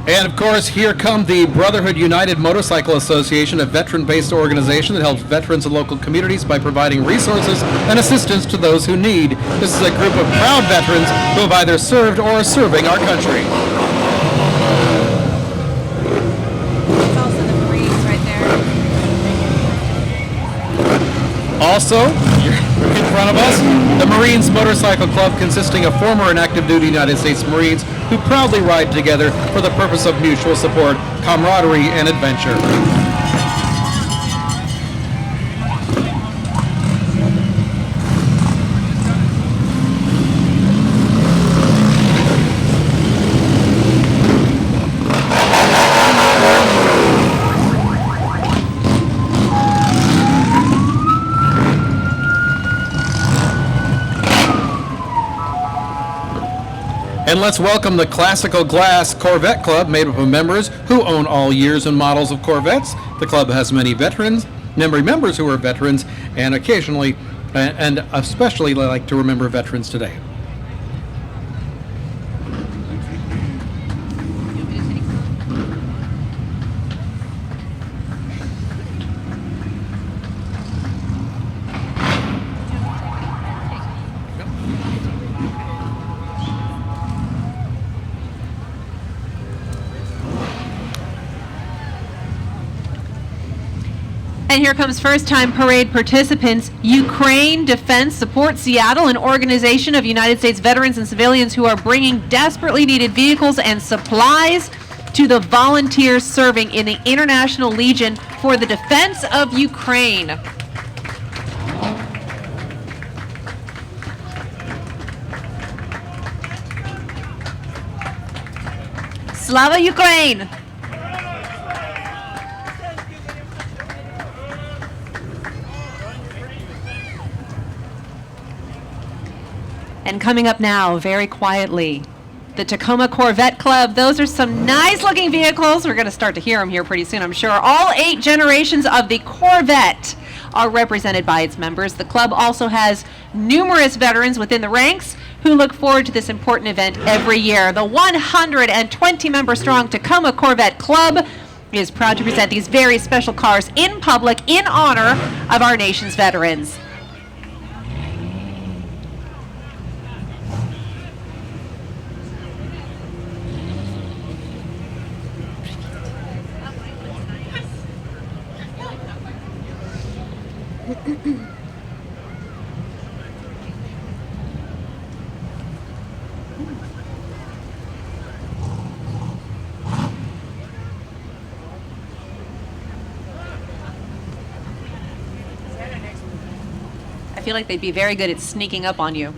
And of course, here come the Brotherhood United Motorcycle Association, a veteran-based organization that helps veterans and local communities by providing resources and assistance to those who need. This is a group of proud veterans who have either served or are serving our country. It's also the Marines right there. Also, in front of us, the Marines Motorcycle Club, consisting of former and active duty United States Marines who proudly ride together for the purpose of mutual support, camaraderie, and adventure. And let's welcome the Classical Glass Corvette Club, made up of members who own all years and models of Corvettes. The club has many veterans, members who are veterans, and occasionally, and especially like to remember veterans today. And here comes first-time parade participants. Ukraine Defense Support Seattle, an organization of United States veterans and civilians who are bringing desperately needed vehicles and supplies to the volunteers serving in the International Legion for the defense of Ukraine. Slava Ukraine! And coming up now, very quietly, the Tacoma Corvette Club. Those are some nice looking vehicles. We're going to start to hear them here pretty soon, I'm sure. All 8 generations of the Corvette are represented by its members. The club also has numerous veterans within the ranks who look forward to this important event every year. The 120 member strong Tacoma Corvette Club is proud to present these very special cars in public in honor of our nation's veterans. I feel like they'd be very good at sneaking up on you.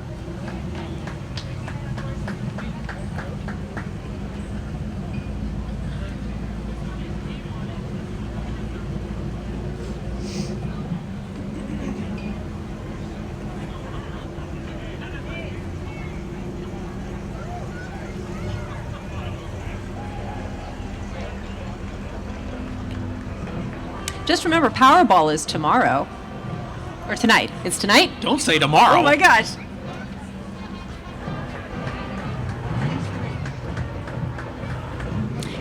Just remember, Powerball is tomorrow. Or tonight. It's tonight? Don't say tomorrow. Oh my gosh.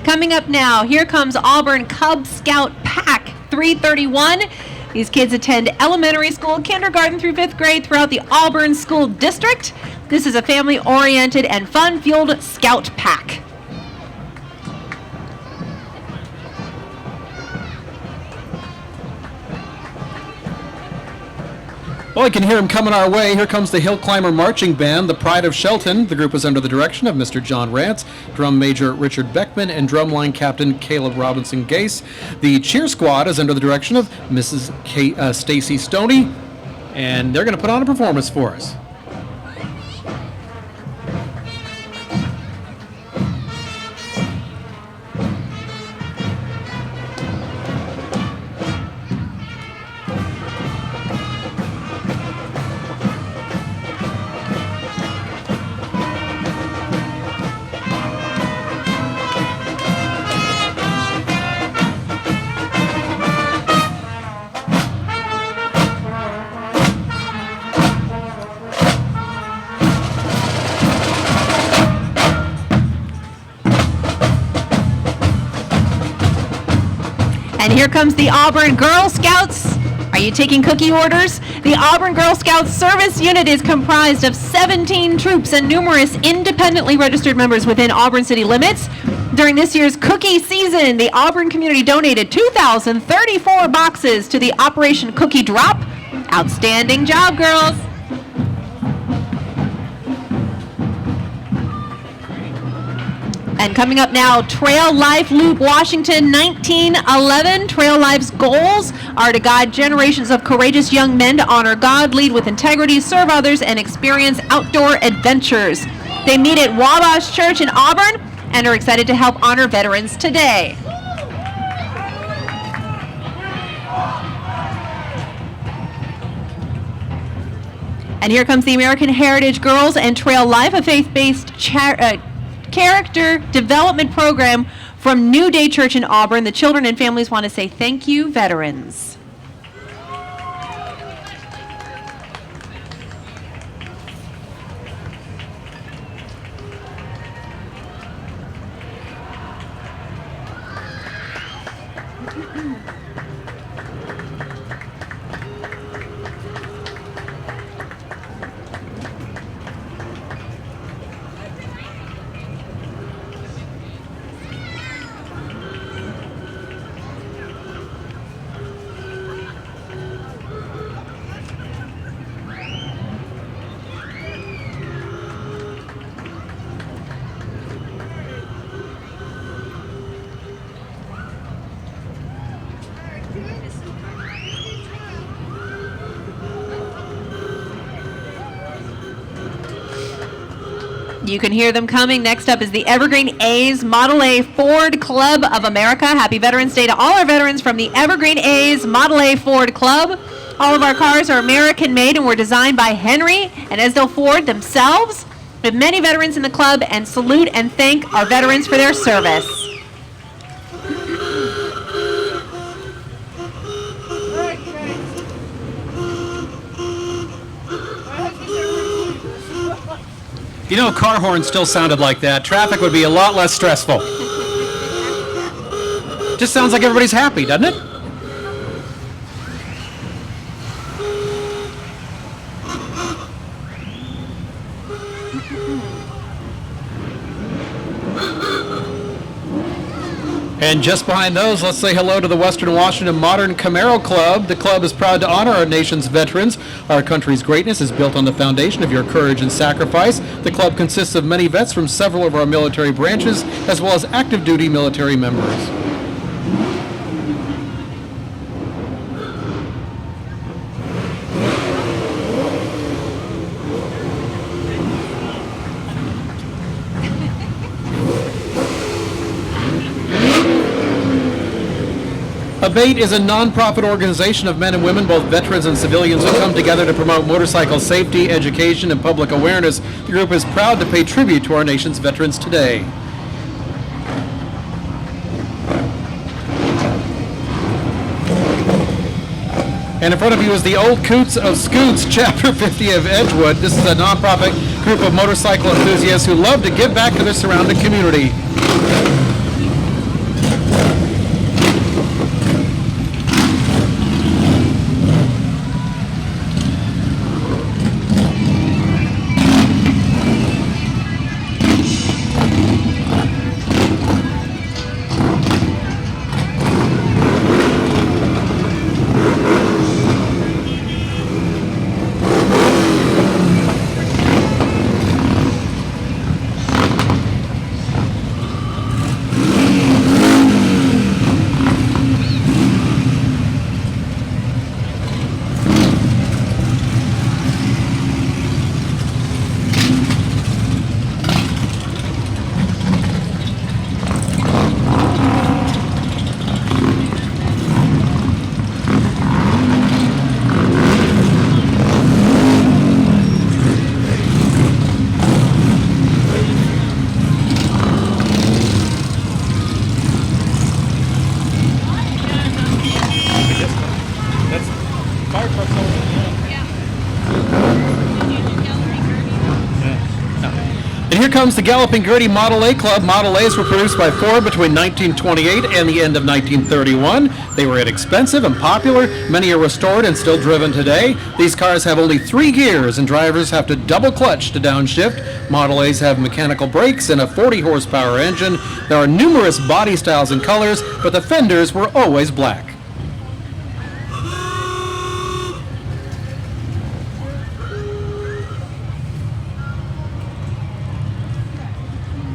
Coming up now, here comes Auburn Cub Scout Pack 331. These kids attend elementary school, kindergarten through 5th grade throughout the Auburn School District. This is a family-oriented and fun-fueled scout pack. Well, I can hear him coming our way. Here comes the Hill Climber Marching Band, the Pride of Shelton. The group is under the direction of Mr. John Rance, Drum Major Richard Beckman, and Drumline Captain Caleb Robinson Gase. The Cheer Squad is under the direction of Mrs. Stacy Stoney, and they're going to put on a performance for us. here comes the Auburn Girl Scouts. Are you taking cookie orders? The Auburn Girl Scouts Service Unit is comprised of 17 troops and numerous independently registered members within Auburn city limits. During this year's cookie season, the Auburn community donated 2,034 boxes to the Operation Cookie Drop. Outstanding job, girls. And coming up now, Trail Life Loop Washington 1911. Trail Life's goals are to guide generations of courageous young men to honor God, lead with integrity, serve others, and experience outdoor adventures. They meet at Wabash Church in Auburn and are excited to help honor veterans today. And here comes the American Heritage Girls and Trail Life, a faith-based character development program from New Day Church in Auburn. The children and families want to say thank you, veterans. You can hear them coming. Next up is the Evergreen A's Model A Ford Club of America. Happy Veterans Day to all our veterans from the Evergreen A's Model A Ford Club. All of our cars are American made and were designed by Henry and Esdell Ford themselves. We have many veterans in the club and salute and thank our veterans for their service. You know, car horns still sounded like that. Traffic would be a lot less stressful. Just sounds like everybody's happy, doesn't it? And just behind those, let's say hello to the Western Washington Modern Camaro Club. The club is proud to honor our nation's veterans. Our country's greatness is built on the foundation of your courage and sacrifice. The club consists of many vets from several of our military branches, as well as active duty military members. ABATE is a non-profit organization of men and women, both veterans and civilians, who come together to promote motorcycle safety, education, and public awareness. The group is proud to pay tribute to our nation's veterans today. And in front of you is the Old Coots of Scoots, Chapter 50 of Edgewood. This is a non-profit group of motorcycle enthusiasts who love to give back to their surrounding community. here comes the Galloping Gertie Model A Club. Model A's were produced by Ford between 1928 and the end of 1931. They were inexpensive and popular. Many are restored and still driven today. These cars have only 3 gears, and drivers have to double clutch to downshift. Model A's have mechanical brakes and a 40 horsepower engine. There are numerous body styles and colors, but the fenders were always black.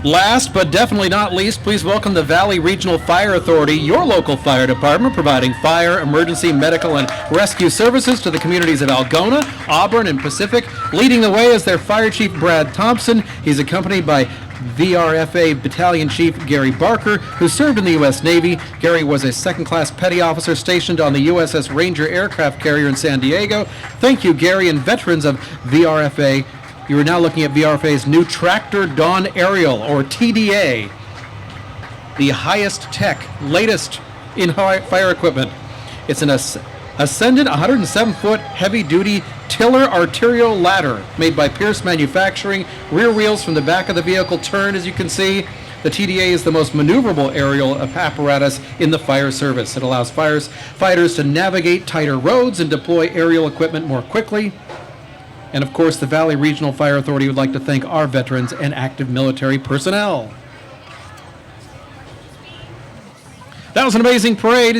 Last but definitely not least, please welcome the Valley Regional Fire Authority, your local fire department, providing fire, emergency, medical, and rescue services to the communities of Algona, Auburn, and Pacific. Leading the way is their Fire Chief, Brad Thompson. He's accompanied by VRFA Battalion Chief Gary Barker, who served in the U.S. Navy. Gary was a second-class petty officer stationed on the USS Ranger aircraft carrier in San Diego. Thank you, Gary, and veterans of VRFA. You are now looking at VRFA's new Tractor Dawn Aerial, or TDA, the highest tech, latest in fire equipment. It's an ascendant 107-foot heavy-duty tiller arterial ladder made by Pierce Manufacturing. Rear wheels from the back of the vehicle turn, as you can see. The TDA is the most maneuverable aerial apparatus in the fire service. It allows fighters to navigate tighter roads and deploy aerial equipment more quickly. And of course, the Valley Regional Fire Authority would like to thank our veterans and active military personnel. That was an amazing parade.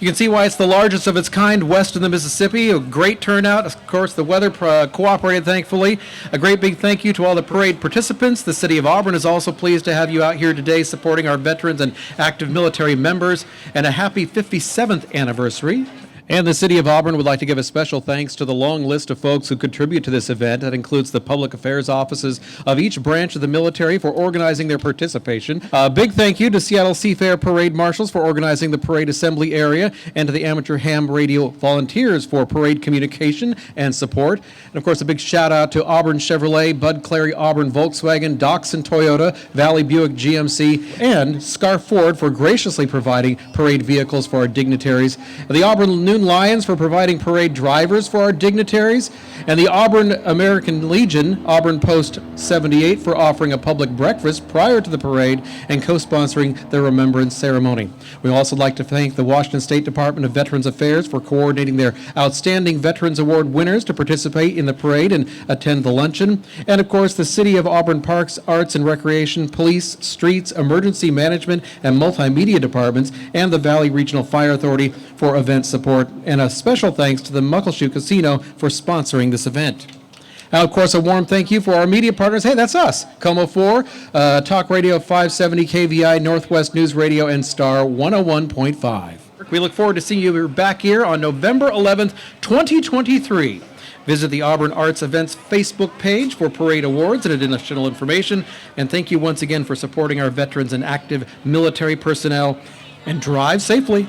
You can see why it's the largest of its kind west of the Mississippi. A great turnout. Of course, the weather cooperated, thankfully. A great big thank you to all the parade participants. The City of Auburn is also pleased to have you out here today supporting our veterans and active military members. And a happy 57th anniversary. And the City of Auburn would like to give a special thanks to the long list of folks who contribute to this event. That includes the public affairs offices of each branch of the military for organizing their participation. A big thank you to Seattle Seafair Parade Marshals for organizing the parade assembly area, and to the amateur ham radio volunteers for parade communication and support. And of course, a big shout out to Auburn Chevrolet, Bud Clary Auburn Volkswagen, Dachshund Toyota, Valley Buick GMC, and Scar Ford for graciously providing parade vehicles for our dignitaries. The Auburn Lions for providing parade drivers for our dignitaries, and the Auburn American Legion, Auburn Post 78, for offering a public breakfast prior to the parade and co-sponsoring the remembrance ceremony. We also like to thank the Washington State Department of Veterans Affairs for coordinating their Outstanding Veterans Award winners to participate in the parade and attend the luncheon. And of course, the City of Auburn Parks, Arts and Recreation, Police, Streets, Emergency Management, and Multimedia Departments, and the Valley Regional Fire Authority for event support. And a special thanks to the Muckleshoe Casino for sponsoring this event. And of course, a warm thank you for our media partners. Hey, that's us. Como 4, Talk Radio 570, KVI, Northwest News Radio, and Star 101.5. We look forward to seeing you back here on November 11th, 2023. Visit the Auburn Arts Events Facebook page for parade awards and additional information. And thank you once again for supporting our veterans and active military personnel. And drive safely.